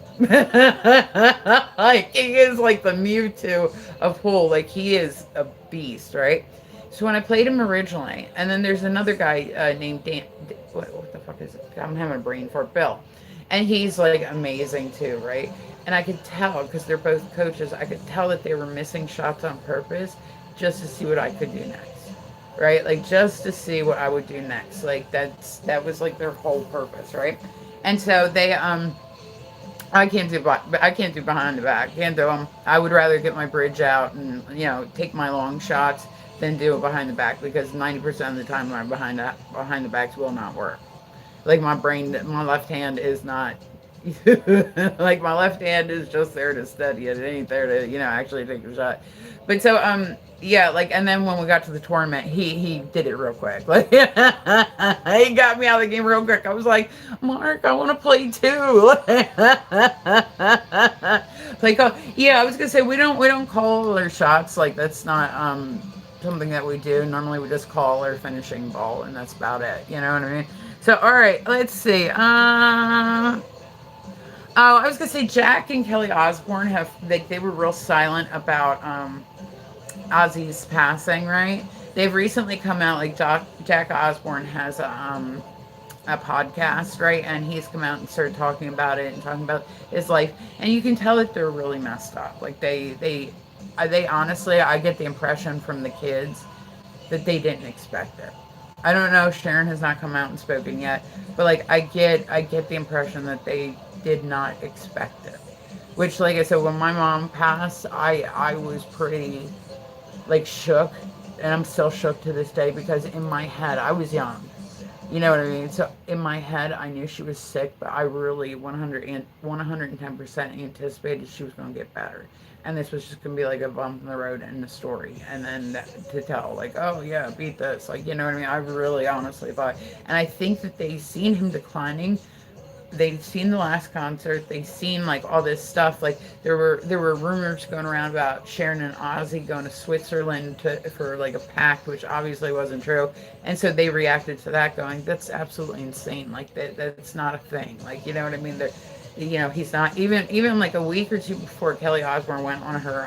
Like he is like the Mewtwo of pool. Like he is a beast, right? So when I played him originally, and then there's another guy named Dan. What the fuck is it? I'm having a brain fart. Bill, and he's like amazing too, right? And I could tell because they're both coaches. I could tell that they were missing shots on purpose just to see what I could do next, right? Like just to see what I would do next. Like that was like their whole purpose, right? And so they I can't do behind the back. Can't do them. I would rather get my bridge out and take my long shots than do it behind the back because 90% of the time my behind the backs will not work. Like my left hand is not. Like my left hand is just there to study it. It ain't there to actually take a shot. But so yeah, like, and then when we got to the tournament, he did it real quick. Like, he got me out of the game real quick. I was like, "Mark, I want to play too." Like, yeah, I was gonna say we don't call our shots. Like, that's not something that we do. Normally, we just call our finishing ball, and that's about it. You know what I mean? So, all right, let's see. Oh, I was gonna say Jack and Kelly Osbourne they were real silent about Ozzy's passing, right? They've recently come out, like Jack Osbourne has a podcast, right? And he's come out and started talking about it and talking about his life. And you can tell that they're really messed up. Like they honestly, I get the impression from the kids that they didn't expect it. I don't know, Sharon has not come out and spoken yet, but like I get the impression that they did not expect it. Which, like I said, when my mom passed, I was pretty like shook, and I'm still shook to this day because in my head I was young, You know what I mean? So in my head, I knew she was sick, but I really 110% anticipated she was going to get better. And this was just going to be like a bump in the road in the story. And then to tell, like, oh, yeah, beat this. Like, you know what I mean? I really honestly thought. And I think that they seen him declining, they'd seen the last concert, they'd seen like all this stuff. Like there were rumors going around about Sharon and Ozzy going to Switzerland for like a pact, which obviously wasn't true. And so they reacted to that, going, "That's absolutely insane. Like that's not a thing. Like you know what I mean? They're, you know, he's not even like a week or two before Kelly Osbourne went on her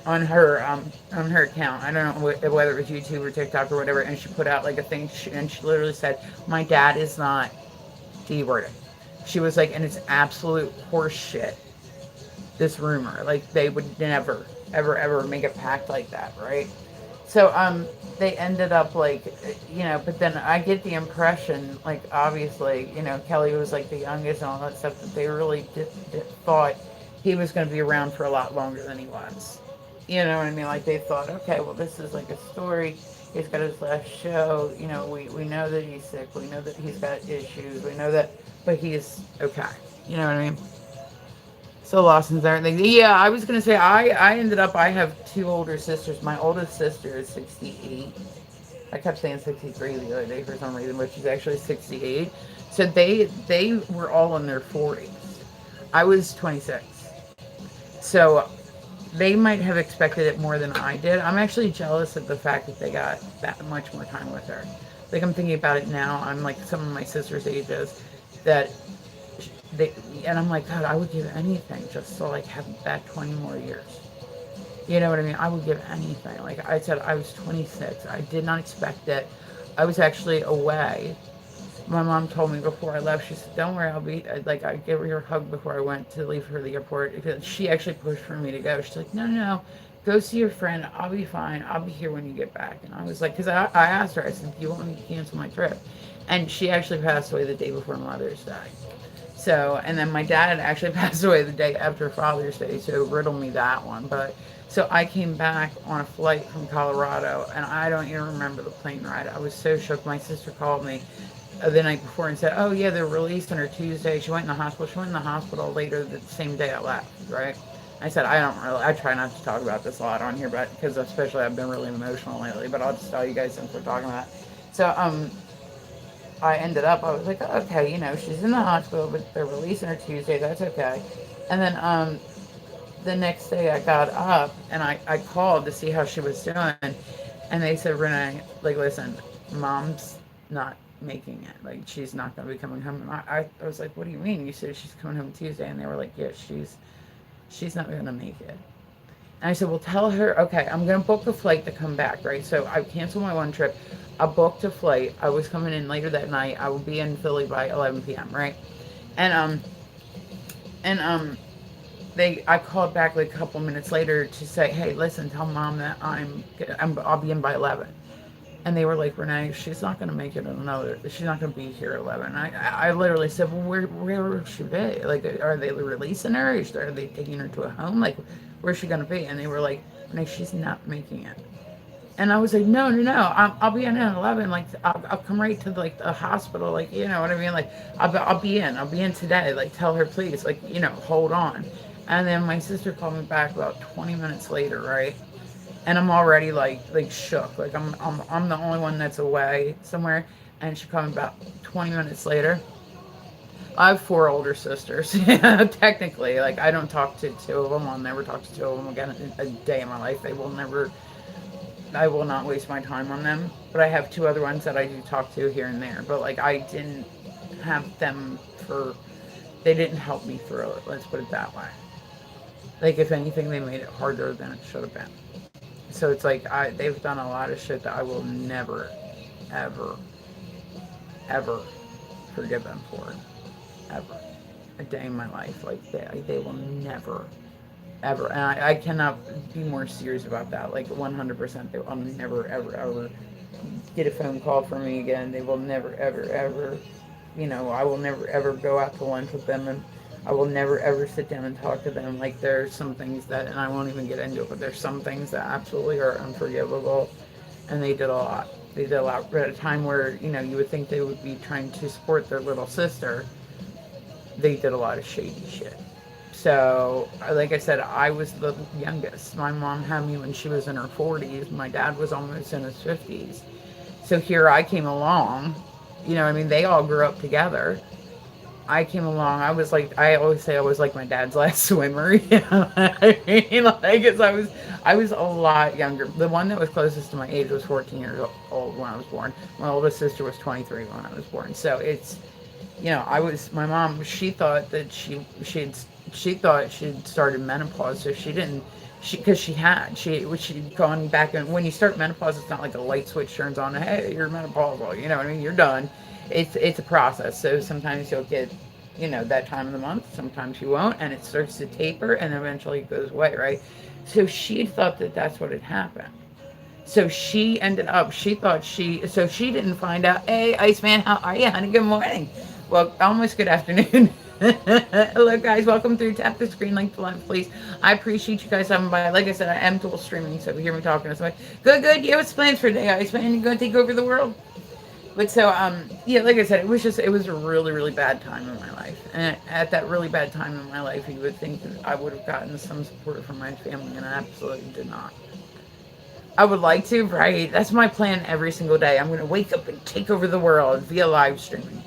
account. I don't know whether it was YouTube or TikTok or whatever, and she put out like a thing, and she literally said, "My dad is not D-worded." She was like, and it's absolute horseshit, this rumor. Like, they would never, ever, ever make a pact like that, right? So, they ended up like, you know, but then I get the impression, like, obviously, you know, Kelly was like the youngest and all that stuff, that they really thought he was going to be around for a lot longer than he was. You know what I mean? Like, they thought, okay, well, this is like a story. He's got his last show. You know, we know that he's sick. We know that he's got issues. We know that, but he's okay. You know what I mean? So Lawson's everything. Yeah, I was gonna say I ended up I have two older sisters. My oldest sister is 68. I kept saying 63 the other day for some reason, but she's actually 68. So they were all in their 40s. I was 26. So they might have expected it more than I did. I'm actually jealous of the fact that they got that much more time with her. Like, I'm thinking about it now. I'm like some of my sister's ages that they, and I'm like, God, I would give anything just to like have that 20 more years. You know what I mean? I would give anything. Like I said, I was 26. I did not expect it. I was actually away. My mom told me before I left, she said, "Don't worry, I'll be like I gave her a hug before I went to leave for the airport." Because she actually pushed for me to go. She's like, "No, no, no, go see your friend. I'll be fine. I'll be here when you get back." And I was like, because I asked her, I said, "Do you want me to cancel my trip?" And she actually passed away the day before Mother's Day. So, and then my dad actually passed away the day after Father's Day, so riddle me that one. But so I came back on a flight from Colorado, and I don't even remember the plane ride. I was so shook. My sister called me the night before and said, "Oh yeah, they're releasing her Tuesday." She went in the hospital. She went in the hospital later the same day I left. Right? I said, I don't really. I try not to talk about this a lot on here, but because especially I've been really emotional lately. But I'll just tell you guys since we're talking about it. So I ended up, I was like, okay, you know, she's in the hospital, but they're releasing her Tuesday. That's okay. And then the next day I got up and I called to see how she was doing. And they said, "Renee, like, listen, mom's not making it. Like, she's not going to be coming home." And I was like, "What do you mean? You said she's coming home Tuesday." And they were like, "Yeah, she's not going to make it." And I said, "Well, tell her, okay, I'm going to book a flight to come back, right?" So I canceled my one trip. I booked a flight. I was coming in later that night. I will be in Philly by 11 p.m., right? And, and, I called back like a couple minutes later to say, "Hey, listen, tell mom that I'll be in by 11." And they were like, "Renee, she's not going to make it another, she's not going to be here at 11. I literally said, "Well, where would she be? Like, are they releasing her? Are they taking her to a home? Like, where's she going to be?" And they were like, "Renee, she's not making it." And I was like, "No, no, no, I'll be in at 11. Like, I'll come right to like the hospital. Like, you know what I mean? Like, I'll be in today. Like, tell her, please, like, you know, hold on." And then my sister called me back about 20 minutes later, right? And I'm already like shook. Like, I'm the only one that's away somewhere. And she called me about 20 minutes later. I have four older sisters. Technically, like, I don't talk to two of them. I'll never talk to two of them again a day in my life. They will never. I will not waste my time on them. But I have two other ones that I do talk to here and there. But like, I didn't have them for. They didn't help me through it. Let's put it that way. Like, if anything, they made it harder than it should have been. So it's like they've done a lot of shit that I will never, ever, ever forgive them for. Ever. A day in my life. Like, they will never, ever. And I cannot be more serious about that. Like, 100%. They will never, ever, ever get a phone call from me again. They will never, ever, ever, you know, I will never, ever go out to lunch with them. And I will never, ever sit down and talk to them. Like, there's some things that, and I won't even get into it, but there's some things that absolutely are unforgivable. And they did a lot. They did a lot at a time where, you know, you would think they would be trying to support their little sister. They did a lot of shady shit. So, like I said, I was the youngest. My mom had me when she was in her 40s. My dad was almost in his 50s. So here I came along. You know, I mean, they all grew up together. I came along. I was like, I always say I was like my dad's last swimmer. You know what I mean? Like, 'cause I was a lot younger. The one that was closest to my age was 14 years old when I was born. My oldest sister was 23 when I was born. So it's, you know, I was, my mom, she thought that she thought she'd started menopause, so she didn't, because she'd gone back, and when you start menopause, it's not like a light switch turns on, hey, you're menopausal, you know what I mean? You're done. It's a process. So sometimes you'll get, you know, that time of the month, sometimes you won't, and it starts to taper, and eventually it goes away, right? So she thought that that's what had happened. So she ended up, so she didn't find out, hey, Iceman, how are you, honey? Good morning. Well, almost good afternoon. Hello, guys. Welcome through. Tap the screen link below, please. I appreciate you guys coming by. Like I said, I am dual streaming, so if you hear me talking this way, good, good. You have what's plans for today, Iceman? You going to take over the world? But so, yeah, like I said, it was a really, really bad time in my life. And at that really bad time in my life, you would think that I would have gotten some support from my family, and I absolutely did not. I would like to, right? That's my plan every single day. I'm going to wake up and take over the world via live streaming.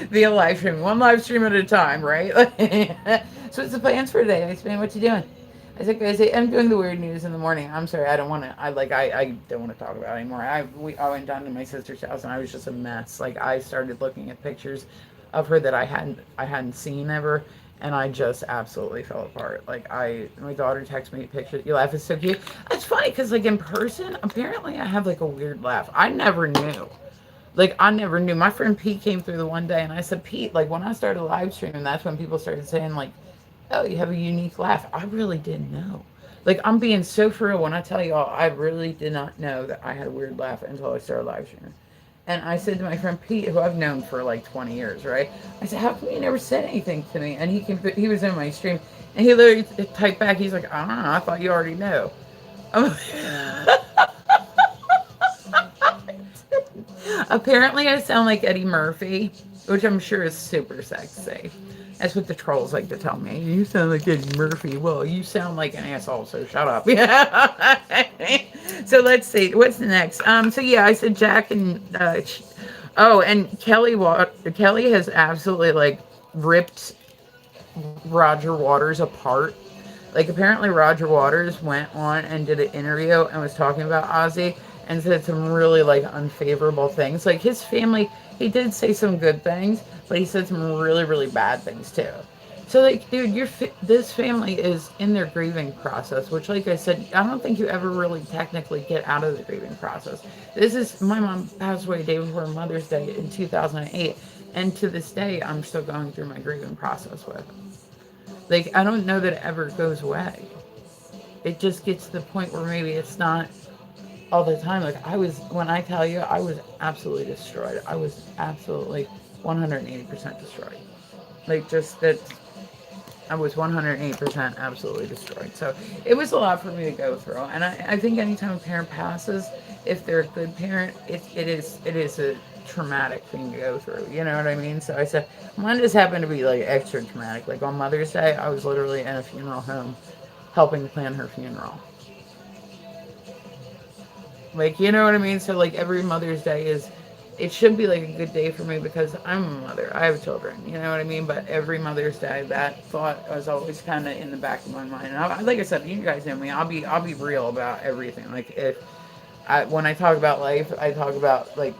Via live stream, one live stream at a time, right? So what's the plans for today, Iceman? What you doing? I say I'm doing the weird news in the morning. I'm sorry, I don't want to. I don't want to talk about it anymore. I went down to my sister's house and I was just a mess. Like I started looking at pictures of her that I hadn't seen ever, and I just absolutely fell apart. Like my daughter texted me pictures. You laugh, it's so cute. It's funny because like in person, apparently I have like a weird laugh. I never knew. Like I never knew. My friend Pete came through the one day, and I said, Pete, like when I started live streaming, that's when people started saying like, oh, you have a unique laugh. I really didn't know. Like I'm being so for real when I tell y'all, I really did not know that I had a weird laugh until I started live streaming. And I said to my friend Pete, who I've known for like 20 years, right? I said, how come you never said anything to me? And he was in my stream, and he literally typed back, he's like, I don't know, I thought you already knew. Apparently, I sound like Eddie Murphy, which I'm sure is super sexy. That's what the trolls like to tell me. You sound like Eddie Murphy. Well, you sound like an asshole, so shut up. Yeah. So let's see. What's next? So yeah, I said Jack and oh, and Kelly has absolutely like ripped Roger Waters apart. Like apparently Roger Waters went on and did an interview and was talking about Ozzy and said some really like unfavorable things. Like his family, he did say some good things, but he said some really, really bad things too. So like, dude, this family is in their grieving process, which, like I said, I don't think you ever really technically get out of the grieving process. My mom passed away day before Mother's Day in 2008, and to this day, I'm still going through my grieving process with it. Like, I don't know that it ever goes away. It just gets to the point where maybe it's not all the time. Like, when I tell you, I was absolutely destroyed. I was absolutely 180% destroyed. Like, just that, I was 108% absolutely destroyed. So, it was a lot for me to go through. And I think anytime a parent passes, if they're a good parent, it is a traumatic thing to go through. You know what I mean? So I said, mine just happened to be like extra traumatic. Like on Mother's Day, I was literally in a funeral home helping plan her funeral. Like, you know what I mean? So like every Mother's Day it should be like a good day for me because I'm a mother. I have children, you know what I mean? But every Mother's Day, that thought was always kind of in the back of my mind. And like I said, you guys know me. I'll be real about everything. Like when I talk about life, I talk about like,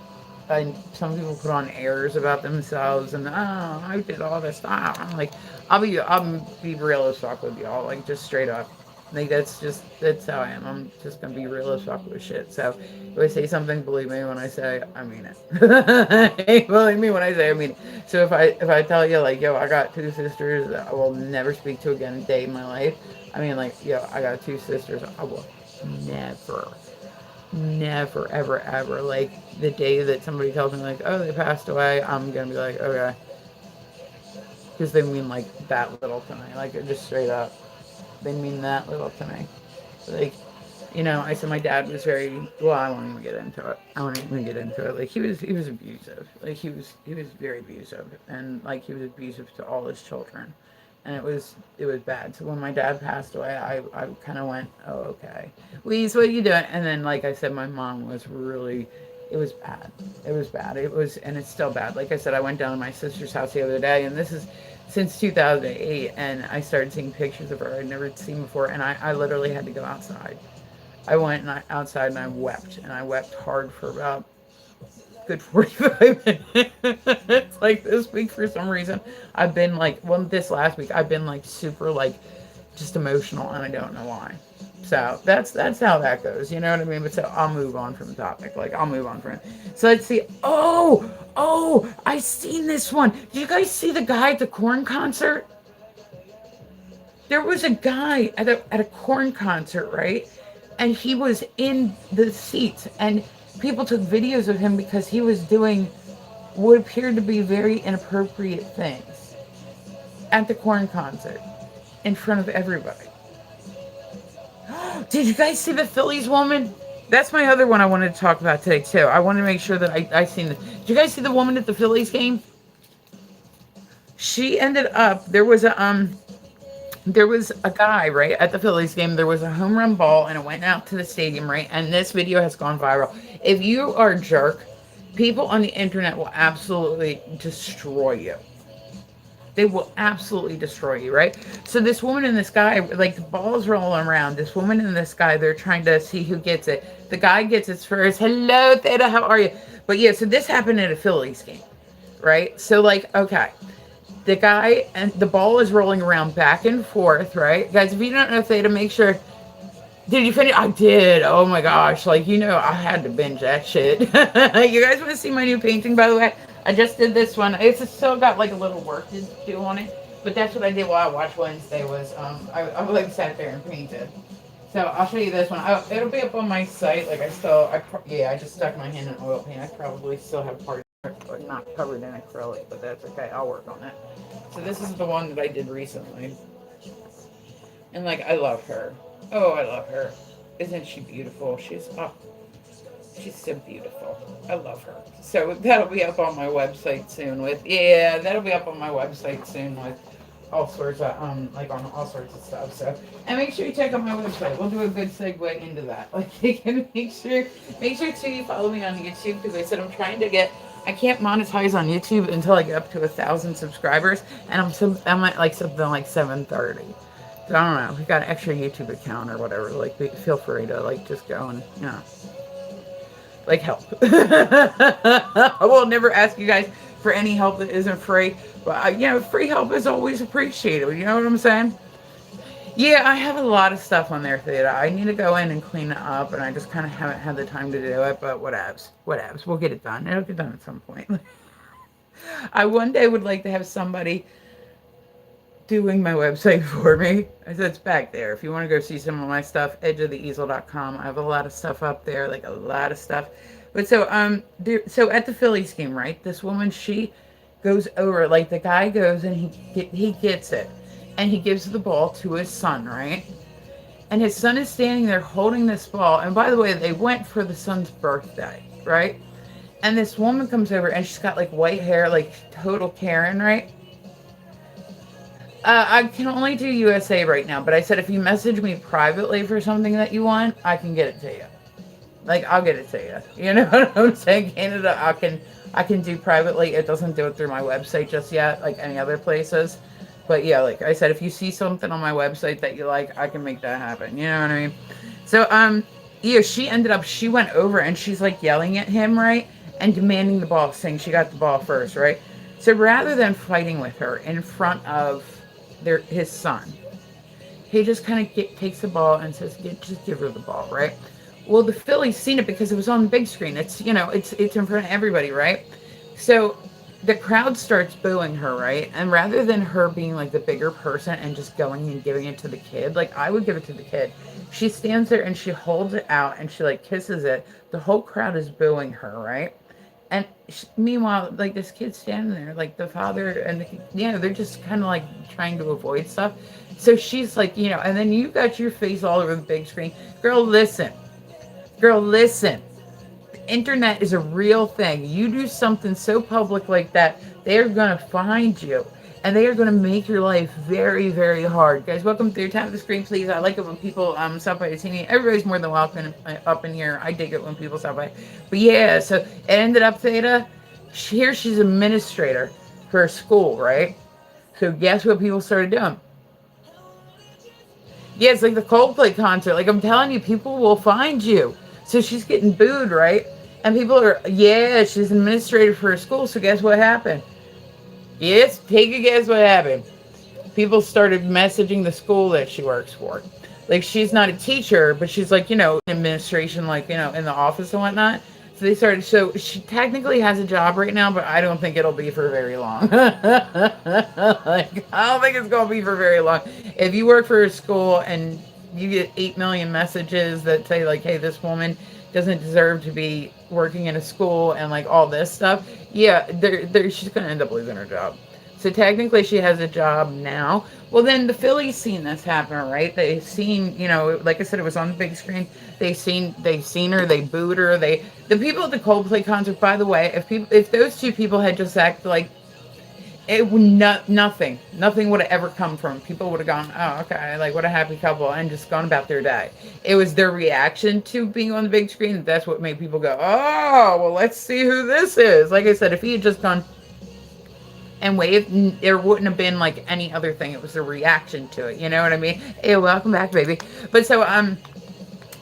some people put on airs about themselves and I did all this stuff. I'm like, I'll be real as fuck with y'all, like just straight up. Like that's how I am. I'm just gonna be real as fuck with shit. So if I say something, believe me when I say I mean it. Believe me when I say I mean it. So if I tell you like, yo, I got two sisters that I will never speak to again a day in my life. I mean like, yo, I got two sisters. I will never, ever, ever, like, the day that somebody tells me, like, oh, they passed away, I'm gonna be like, okay. Because they mean, like, that little to me. Like, just straight up. They mean that little to me. Like, you know, I said my dad was very well. I won't even get into it. I won't even get into it. Like he was abusive. Like he was very abusive, and like he was abusive to all his children, and it was bad. So when my dad passed away, I kind of went, oh okay, Louise, what are you doing? And then like I said, my mom was really. It was bad. It was bad. It was, and it's still bad. Like I said, I went down to my sister's house the other day, and this is since 2008, and I started seeing pictures of her I'd never seen before, and I literally had to go outside. I went outside and I wept hard for about good 45 minutes. Like this week, for some reason, I've been like, well, this last week, I've been like super like just emotional, and I don't know why. So that's how that goes. You know what I mean? But so I'll move on from the topic. Like I'll move on from it. So let's see. Oh, I seen this one. Did you guys see the guy at the Corn concert? There was a guy at a Corn concert, right? And he was in the seats, and people took videos of him because he was doing what appeared to be very inappropriate things at the Corn concert in front of everybody. Did you guys see the Phillies woman? That's my other one I wanted to talk about today too. I wanted to make sure that I seen the. Did you guys see the woman at the Phillies game? She ended up there was a guy right at the Phillies game. There was a home run ball, and it went out to the stadium, right? And this video has gone viral. If you are a jerk, people on the internet will absolutely destroy you. They will absolutely destroy you, right? So this woman and this guy, like the ball's rolling around. This woman and this guy, they're trying to see who gets it. The guy gets it first. Hello, Theta, how are you? But yeah, so this happened at a Phillies game, right? So like, okay. The guy and the ball is rolling around back and forth, right? Guys, if you don't know Theta, make sure. Did you finish? I did. Oh my gosh. Like, you know, I had to binge that shit. You guys want to see my new painting, by the way? I just did this one. It's still got like a little work to do on it. But that's what I did while I watched Wednesday was I like sat there and painted. So I'll show you this one. It'll be up on my site. Like I just stuck my hand in oil paint. I probably still have parts not covered in acrylic, but that's okay. I'll work on it. So this is the one that I did recently. And like, I love her. Oh, I love her. Isn't she beautiful? She's so beautiful. I love her. So that'll be up on my website soon that'll be up on my website soon with all sorts of like on all sorts of stuff. So and make sure you check out my website. We'll do a good segue into that. Like you can make sure too you follow me on YouTube because I said I can't monetize on YouTube until I get up to 1,000 subscribers, and I'm at like something like 730. So I don't know. If you got an extra YouTube account or whatever, like feel free to like just go and like help. I will never ask you guys for any help that isn't free, but free help is always appreciated. You know what I'm saying? Yeah, I have a lot of stuff on there, Theta. I need to go in and clean it up, and I just kind of haven't had the time to do it, but whatevs. We'll get it done. It'll get done at some point. I one day would like to have somebody doing my website for me. I said it's back there. If you want to go see some of my stuff, edgeoftheeasel.com. I have a lot of stuff up there, like a lot of stuff. But so at the Phillies game, right? This woman, she goes over, like the guy goes and he gets it. And he gives the ball to his son, right? And his son is standing there holding this ball. And by the way, they went for the son's birthday, right? And this woman comes over and she's got like white hair, like total Karen, right? I can only do USA right now, but I said if you message me privately for something that you want, I can get it to you. Like I'll get it to you. You know what I'm saying? Canada, I can do privately. It doesn't do it through my website just yet, like any other places. But yeah, like I said, if you see something on my website that you like, I can make that happen. You know what I mean? So she went over and she's like yelling at him, right? And demanding the ball, saying she got the ball first, right? So rather than fighting with her in front of his son, he just kind of takes the ball and says, just give her the ball, right? Well, the Phillies seen it because it was on the big screen. It's in front of everybody, right? So the crowd starts booing her, right? And rather than her being like the bigger person and just going and giving it to the kid, like I would give it to the kid, she stands there and she holds it out and she like kisses it. The whole crowd is booing her, right? And meanwhile, like this kid's standing there, like the father and they're just kind of like trying to avoid stuff. So she's like, and then you got your face all over the big screen. Girl, listen. Girl, listen. The internet is a real thing. You do something so public like that, they are going to find you. And they are going to make your life very, very hard. Guys, welcome through. Tap the screen, please. I like it when people stop by to see me. Everybody's more than welcome up in here. I dig it when people stop by. But yeah, so it ended up, Theta, here she's administrator for a school, right? So guess what people started doing? Yeah, it's like the Coldplay concert. Like I'm telling you, people will find you. So she's getting booed, right? And people are, yeah, she's an administrator for a school. So guess what happened? Yes, take a guess what happened. People started messaging the school that she works for. Like she's not a teacher, but she's like, administration, like, in the office and whatnot. So they started, so she technically has a job right now, but I don't think it'll be for very long. Like, I don't think it's going to be for very long. If you work for a school and you get 8 million messages that say, like, hey, this woman doesn't deserve to be working in a school and like all this stuff, yeah, she's going to end up losing her job. So technically she has a job now. Well, then the Phillies seen this happen, right? They seen, like I said, it was on the big screen. They seen her, they booed her. The people at the Coldplay concert, by the way, if those two people had just acted like it would nothing would have ever come from. People would have gone, oh, okay, like what a happy couple, and just gone about their day. It was their reaction to being on the big screen that's what made people go, oh, well, let's see who this is. Like I said, if he had just gone and waved, there wouldn't have been like any other thing. It was the reaction to it. You know what I mean? Hey, welcome back, baby. But so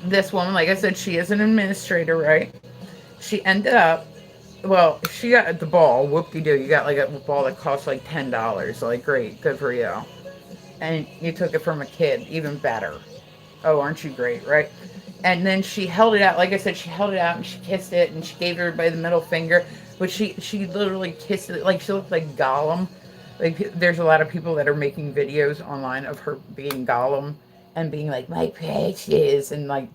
this woman, like I said, she is an administrator, right? She ended up, well, she got the ball. Whoop-de-doo. You got like a ball that cost like $10. Like, great, good for you. And you took it from a kid, even better. Oh, aren't you great, right? And then she held it out. Like I said, she held it out and she kissed it and she gave everybody the middle finger. But she literally kissed it. Like, she looked like Gollum. Like, there's a lot of people that are making videos online of her being Gollum and being like, my precious, and like,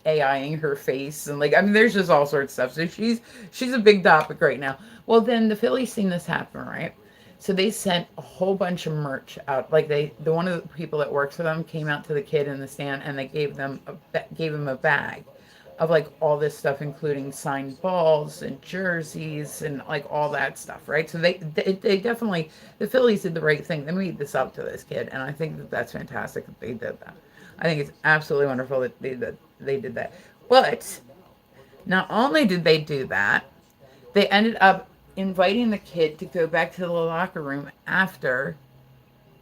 AIing her face. And like, I mean, there's just all sorts of stuff. So she's a big topic right now. Well, then the Phillies seen this happen, right? So they sent a whole bunch of merch out. Like the one of the people that works for them came out to the kid in the stand and they gave him a bag of like all this stuff, including signed balls and jerseys and like all that stuff, right? So they definitely, the Phillies did the right thing. They made this up to this kid, and I think that that's fantastic that they did that. I think it's absolutely wonderful that they did that. But not only did they do that, they ended up inviting the kid to go back to the locker room after.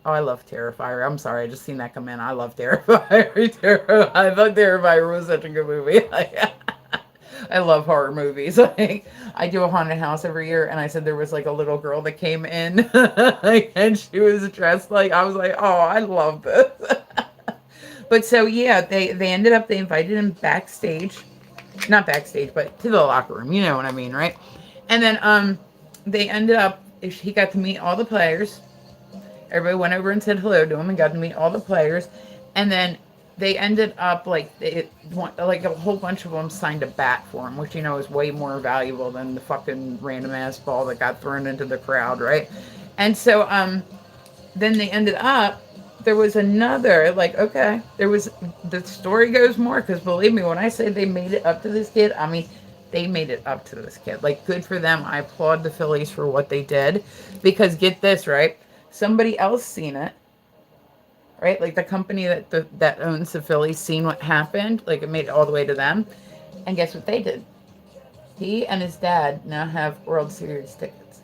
Oh, I love Terrifier. I'm sorry, I just seen that come in. I love Terrifier. I thought Terrifier was such a good movie. I love horror movies. Like, I do a haunted house every year, and I said there was like a little girl that came in, and she was dressed like, I was like, oh, I love this. But so yeah, they invited him backstage, not backstage, but to the locker room. You know what I mean, right? And then they ended up, he got to meet all the players. Everybody went over and said hello to him and got to meet all the players. And then they ended up like a whole bunch of them signed a bat for him, which is way more valuable than the fucking random ass ball that got thrown into the crowd, right? And so then they ended up, there was another, like, okay, the story goes more, because believe me, when I say they made it up to this kid, I mean, they made it up to this kid. Like, good for them. I applaud the Phillies for what they did, because get this, right? Somebody else seen it, right? Like the company that owns the Phillies seen what happened. Like, it made it all the way to them. And guess what they did? He and his dad now have World Series tickets.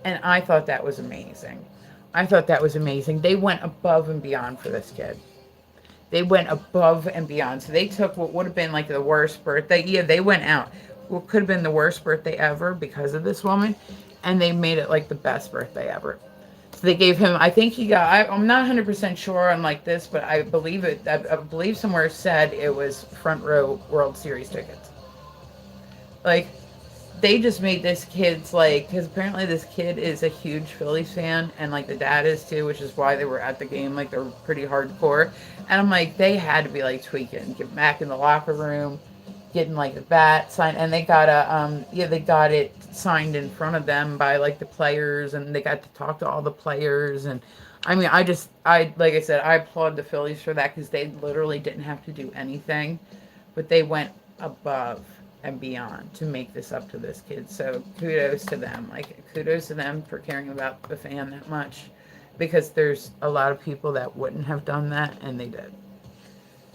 And I thought that was amazing. They went above and beyond for this kid. They went above and beyond. So they took what would have been like the worst birthday. Yeah, they went out. What could have been the worst birthday ever because of this woman. And they made it like the best birthday ever. So they gave him, I think he got, I'm not 100% sure on like this, but I believe somewhere said it was front row World Series tickets. Like, they just made this kid's like, because apparently this kid is a huge Phillies fan, and like the dad is too, which is why they were at the game. Like, they're pretty hardcore. And I'm like, they had to be like tweaking, get back in the locker room, getting like a bat signed, and they got they got it signed in front of them by like the players, and they got to talk to all the players, and I mean, I like I said, I applaud the Phillies for that because they literally didn't have to do anything, but they went above and beyond to make this up to this kid. So kudos to them. Like kudos to them for caring about the fan that much, because there's a lot of people that wouldn't have done that, and they did.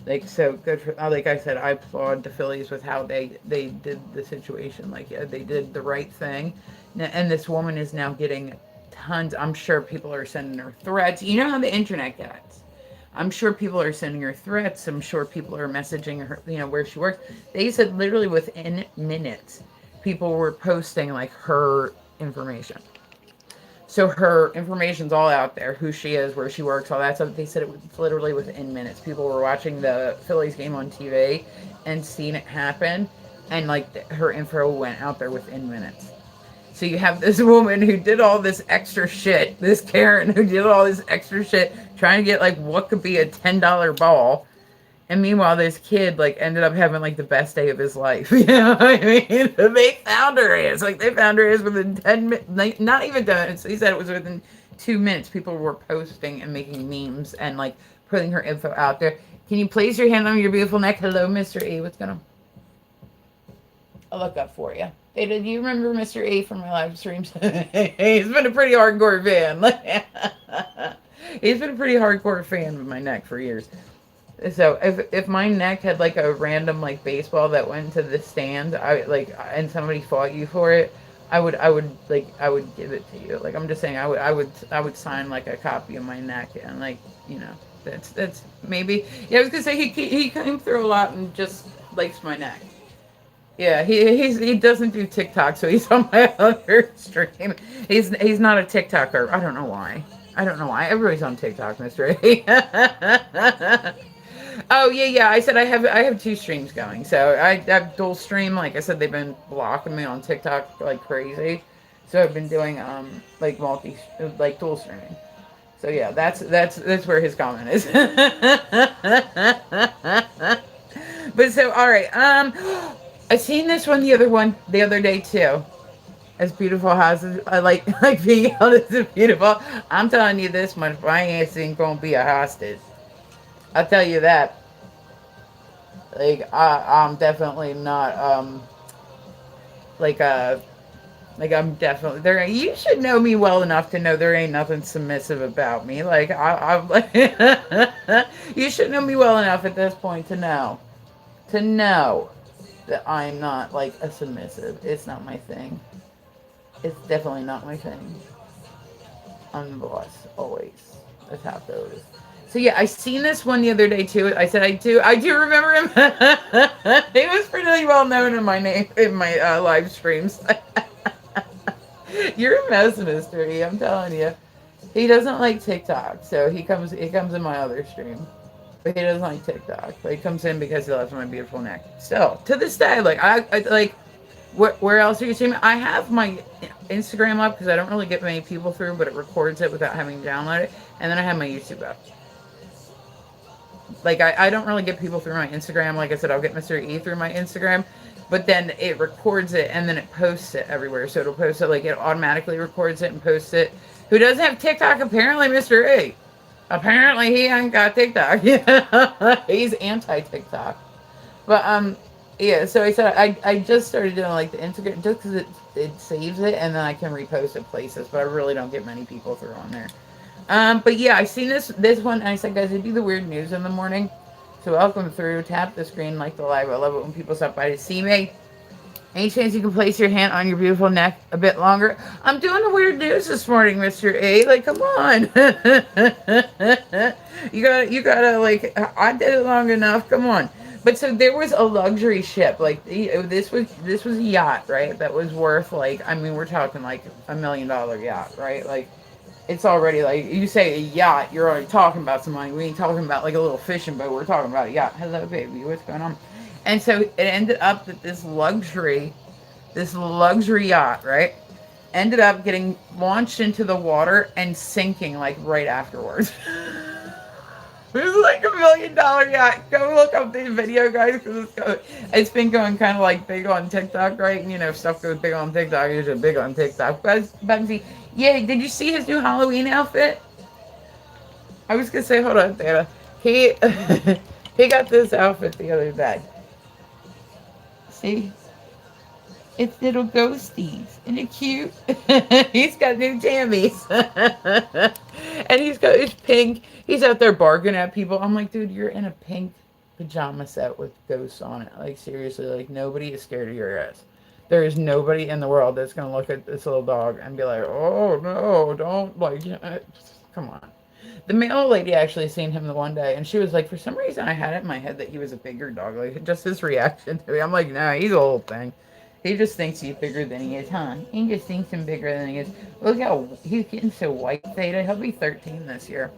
Like so good for. Like I said, I applaud the Phillies with how they did the situation. Like they did the right thing, and this woman is now getting tons. I'm sure people are sending her threats. You know how the internet gets. I'm sure people are sending her threats. I'm sure people are messaging her, where she works. They said literally within minutes, people were posting like her information. So her information's all out there, who she is, where she works, all that stuff. They said it was literally within minutes. People were watching the Phillies game on TV and seeing it happen, and like her info went out there within minutes. So you have this woman who did all this extra shit, this Karen who did all this extra shit, trying to get like what could be a $10 ball. And meanwhile, this kid like ended up having like the best day of his life. You know what I mean? They found her ass. Like they found her ass within 10 minutes, like, not even 10 minutes. He said it was within 2 minutes. People were posting and making memes and like putting her info out there. Can you place your hand on your beautiful neck? Hello, Mr. A. What's going on? I'll look up for you. Hey, did you remember Mr. A from my live streams? He's been a pretty hardcore fan. He's been a pretty hardcore fan of my neck for years. So if my neck had like a random like baseball that went to the stand, and somebody fought you for it, I would give it to you. Like I'm just saying, I would sign like a copy of my neck, and like that's maybe. Yeah, I was gonna say he came through a lot and just likes my neck. Yeah, he doesn't do TikTok, so he's on my other stream. He's not a TikToker. I don't know why. Everybody's on TikTok, Mr. A. Oh yeah. I said I have two streams going. So I have dual stream. Like I said, they've been blocking me on TikTok like crazy. So I've been doing like dual streaming. So yeah, that's where his comment is. But so all right. I seen this one the other day too. As beautiful houses, I like being held as beautiful. I'm telling you this much, my ass ain't gonna be a hostage. I'll tell you that. I'm definitely not I'm definitely there. You should know me well enough to know there ain't nothing submissive about me. I'm like you should know me well enough at this point to know that I'm not like a submissive. It's not my thing. It's definitely not my thing. I'm the boss, always. That's how it goes. So yeah, I seen this one the other day too. I said I do remember him. He was pretty well known in my live streams. You're a mess, Mr. E, I'm telling you. He doesn't like TikTok, so he comes in my other stream. But he doesn't like TikTok. But he comes in because he loves my beautiful neck. Still, to this day, like I like where else are you seeing me? I have my Instagram up because I don't really get many people through, but it records it without having to download it. And then I have my YouTube up. Like, I don't really get people through my Instagram. Like I said, I'll get Mr. E through my Instagram. But then it records it and then it posts it everywhere. So it'll post it, like it automatically records it and posts it. Who doesn't have TikTok? Apparently, Mr. E. Apparently, he ain't got TikTok. He's anti-TikTok. But, yeah, so I said I just started doing like the Instagram just because it saves it and then I can repost it places, but I really don't get many people through on there. But yeah, I seen this one and I said, guys, it'd be the weird news in the morning. So welcome through. Tap the screen, like the live. I love it when people stop by to see me. Any chance you can place your hand on your beautiful neck a bit longer? I'm doing the weird news this morning, Mr. A. Like, come on. You gotta like, I did it long enough. Come on. But so there was a luxury ship, like this was a yacht, right? That was worth like, I mean, we're talking like $1 million yacht, right? Like, it's already like, you say a yacht, you're already talking about some money. We ain't talking about like a little fishing boat. We're talking about a yacht. Hello, baby. What's going on? And so it ended up that this luxury yacht, right, ended up getting launched into the water and sinking like right afterwards. It was like $1 million yacht. Go look up the video, guys, because it's been going kind of like big on TikTok, right? And, you know, if stuff goes big on TikTok, usually big on TikTok. Bugsy, yeah, did you see his new Halloween outfit? I was gonna say, hold on, Dana. He he got this outfit the other day. See, it's little ghosties. Isn't it cute? He's got new jammies. And he's got his pink. He's out there barking at people. I'm like, dude, you're in a pink pajama set with ghosts on it. Like, seriously, like, nobody is scared of your ass. There is nobody in the world that's going to look at this little dog and be like, oh, no, don't, like, come on. The mail lady actually seen him the one day, and she was like, for some reason, I had it in my head that he was a bigger dog. Like, just his reaction to me. I'm like, no, he's a little thing. He just thinks he's bigger than he is, huh? He just thinks him bigger than he is. Look how he's getting so white, Theta. He'll be 13 this year.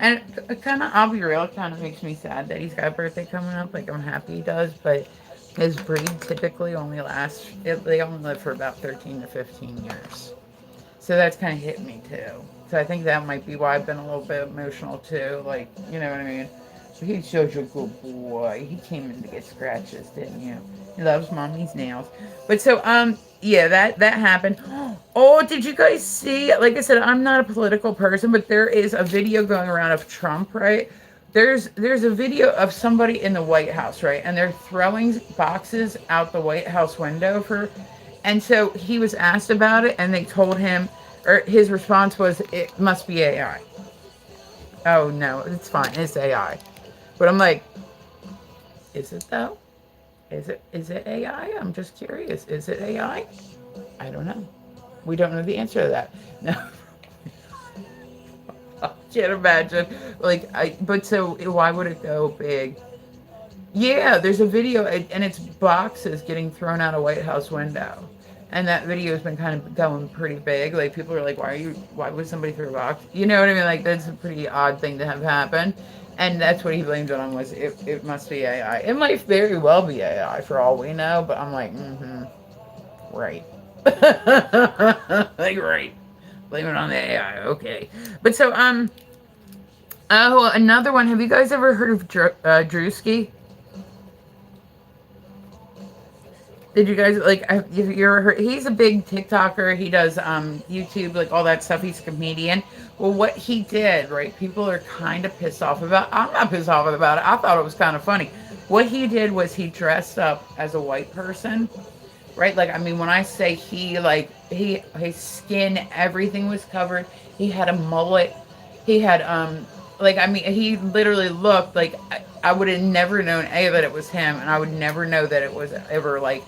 And it kind of, I'll be real, it kind of makes me sad that he's got a birthday coming up. Like, I'm happy he does, but his breed typically only lasts, they only live for about 13 to 15 years. So that's kind of hit me too. So I think that might be why I've been a little bit emotional too. Like, you know what I mean? He's such a good boy. He came in to get scratches, didn't you? He loves mommy's nails. But so, yeah, that happened. Oh, did you guys see? Like I said, I'm not a political person, but there is a video going around of Trump, right? There's a video of somebody in the White House, right? And they're throwing boxes out the White House window for, and so he was asked about it, and they told him, or his response was, it must be AI. Oh no, it's fine, it's AI. But I'm like, is it though? Is it AI? I'm just curious. Is it AI? I don't know. We don't know the answer to that. No. I can't imagine. But so why would it go big? Yeah, there's a video and it's boxes getting thrown out a White House window. And that video has been kind of going pretty big. Like, people are like, why would somebody throw a box? You know what I mean? Like, that's a pretty odd thing to have happen. And that's what he blamed it on, was it must be AI. It might very well be AI for all we know, but I'm like, right. Like, right. Blame it on the AI, okay. But so, oh, another one. Have you guys ever heard of Drewski? Did you guys, like, have you ever heard? He's a big TikToker. He does YouTube, like, all that stuff. He's a comedian. Well, what he did, right, people are kind of pissed off about. I'm not pissed off about it. I thought it was kind of funny. What he did was he dressed up as a white person, right? Like, I mean, when I say his skin, everything was covered. He had a mullet. He had, like, I mean, he literally looked like, I would have never known, A, that it was him, and I would never know that it was ever, like,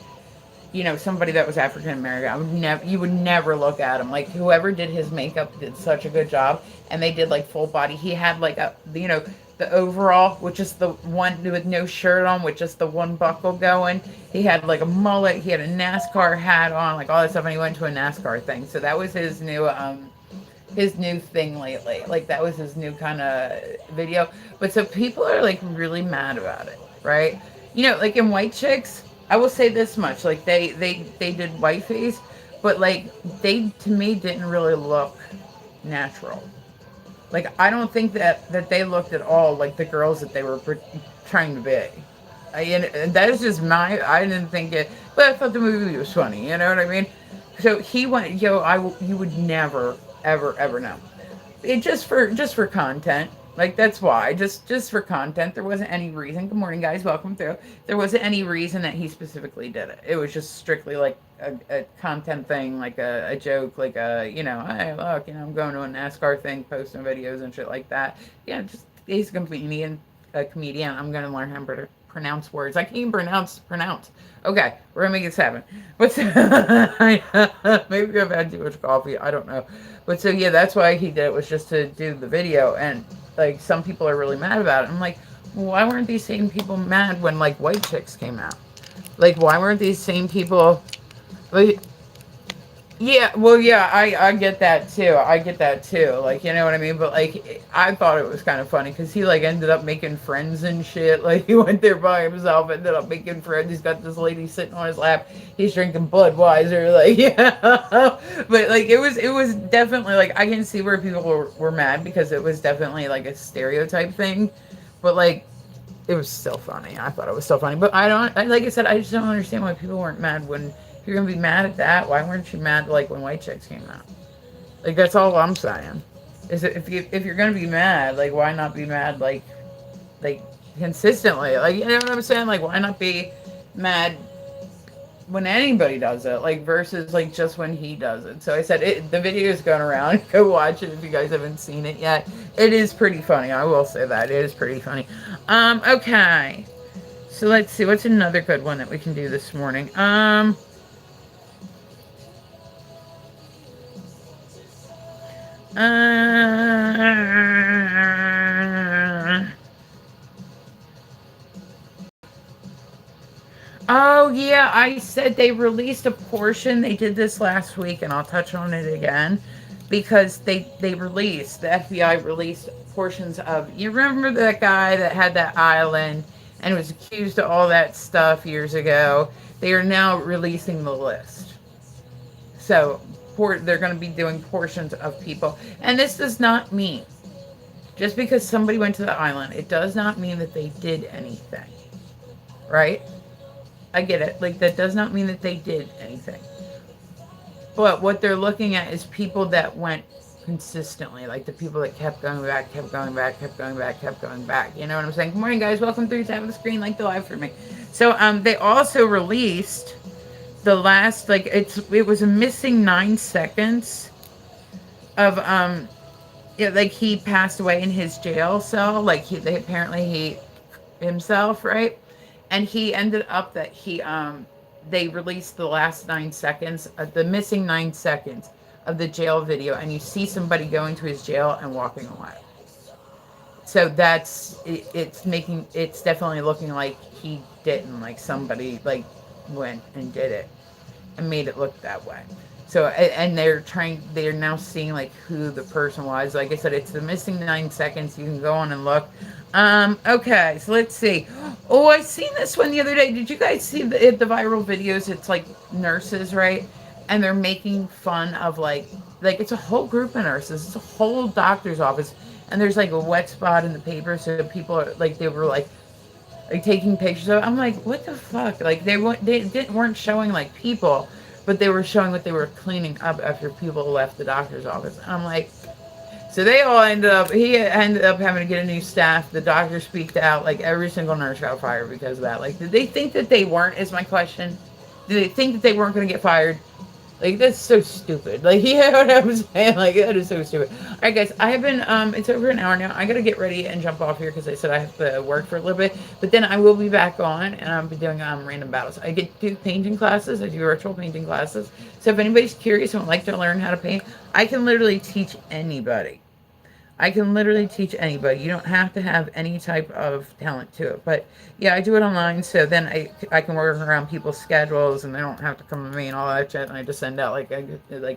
you know, somebody that was African American. You would never look at him. Like, whoever did his makeup did such a good job, and they did like full body. He had like the overall, which is the one with no shirt on, with just the one buckle going. He had like a mullet. He had a NASCAR hat on, like all that stuff, and he went to a NASCAR thing. So that was his new thing lately. Like, that was his new kind of video. But so people are like really mad about it, right? You know, like in White Chicks, I will say this much, like they did whiteface, but like they, to me, didn't really look natural. Like, I don't think that they looked at all like the girls that they were trying to be. And that is just I didn't think it, but I thought the movie was funny, you know what I mean? So he went, you would never, ever know. It just for content. Like, that's why. Just for content. There wasn't any reason. Good morning, guys. Welcome through. There wasn't any reason that he specifically did it. It was just strictly like a content thing, like a joke, like hey, look, I'm going to a NASCAR thing, posting videos and shit like that. Yeah, just, he's a comedian. I'm going to learn how to pronounce words. I can't even pronounce. Okay, we're going to make this happen. What's maybe I've had too much coffee. I don't know. But so, yeah, that's why he did it, was just to do the video. And like, some people are really mad about it. I'm like, well, why weren't these same people mad when like White Chicks came out? Like, why weren't these same people like, yeah, well, yeah, I get that too. Like, you know what I mean? But like, I thought it was kind of funny because he like ended up making friends and shit. Like, he went there by himself, ended up making friends. He's got this lady sitting on his lap. He's drinking Budweiser. Like, yeah. But like, it was definitely like, I can see where people were mad because it was definitely like a stereotype thing. But like, it was still funny. I thought it was still funny. But like I said, I just don't understand why people weren't mad when. If you're gonna be mad at that, why weren't you mad like when White Chicks came out? Like, that's all I'm saying. Is it, if you're gonna be mad, like why not be mad like consistently? Like you know what I'm saying? Like why not be mad when anybody does it, like versus like just when he does it. So I said the video is going around. Go watch it if you guys haven't seen it yet. It is pretty funny. I will say that it is pretty funny. Okay. So let's see. What's another good one that we can do this morning? Oh yeah, I said they released a portion. They did this last week, and I'll touch on it again because they released, the FBI released portions of. You remember that guy that had that island and was accused of all that stuff years ago? They are now releasing the list. So they're going to be doing portions of people, and this does not mean just because somebody went to the island, it does not mean that they did anything, right? I get it. Like, that does not mean that they did anything. But what they're looking at is people that went consistently. Like, the people that kept going back, kept going back, kept going back, kept going back. You know what I'm saying? Good morning, guys. Welcome through. Tap the screen, like the live for me. So, they also released the last, like, it was a missing 9 seconds of, yeah, like, he passed away in his jail cell. Like, he himself, right? And he ended up that they released the last 9 seconds, the missing 9 seconds of the jail video, and you see somebody going to his jail and walking away. So it's definitely looking like he didn't, like somebody like went and did it and made it look that way. So, and they're now seeing like who the person was. Like I said, it's the missing 9 seconds. You can go on and look. Okay, so let's see. Oh, I seen this one the other day. Did you guys see the viral videos? It's like nurses, right? And they're making fun of like it's a whole group of nurses. It's a whole doctor's office. And there's like a wet spot in the paper. So people are like, they were like taking pictures of it. I'm like, what the fuck? Like they weren't showing like people, but they were showing what they were cleaning up after people left the doctor's office. And I'm like, so he ended up having to get a new staff. The doctor speaked out. Like every single nurse got fired because of that. Like, did they think that they weren't, is my question. Did they think that they weren't going to get fired? Like, that's so stupid. Like, you know what I'm saying? Like, that is so stupid. All right, guys, I have been, it's over an hour now. I got to get ready and jump off here because I said I have to work for a little bit. But then I will be back on, and I'll be doing random battles. I get to do painting classes. I do virtual painting classes. So if anybody's curious and would like to learn how to paint, I can literally teach anybody. I can literally teach anybody. You don't have to have any type of talent to it. But yeah, I do it online, so then I can work around people's schedules, and they don't have to come to me and all that shit. And I just send out like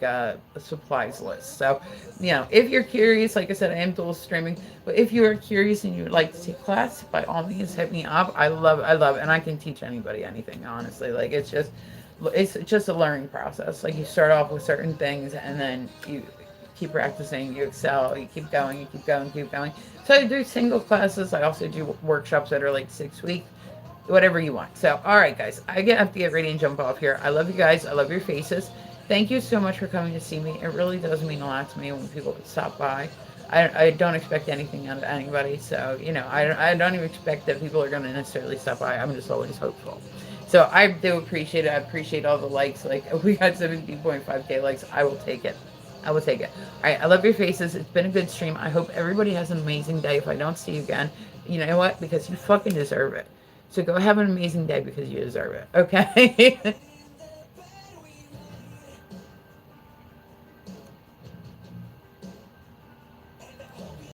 a supplies list. So, you know, if you're curious, like I said, I am dual streaming. But if you are curious and you would like to take class, by all means, hit me up. I love, and I can teach anybody anything. Honestly, like it's just a learning process. Like you start off with certain things, and then you keep practicing, you excel, you keep going, you keep going, keep going. So I do single classes. I also do workshops that are like 6 weeks, whatever you want. So, all right, guys, I have to get ready and jump off here. I love you guys. I love your faces. Thank you so much for coming to see me. It really does mean a lot to me when people stop by. I don't expect anything out of anybody. So, you know, I don't even expect that people are going to necessarily stop by. I'm just always hopeful. So I do appreciate it. I appreciate all the likes. Like, we got 17.5K likes. I will take it. I will take it. All right. I love your faces. It's been a good stream. I hope everybody has an amazing day. If I don't see you again, you know what? Because you fucking deserve it. So go have an amazing day because you deserve it. Okay?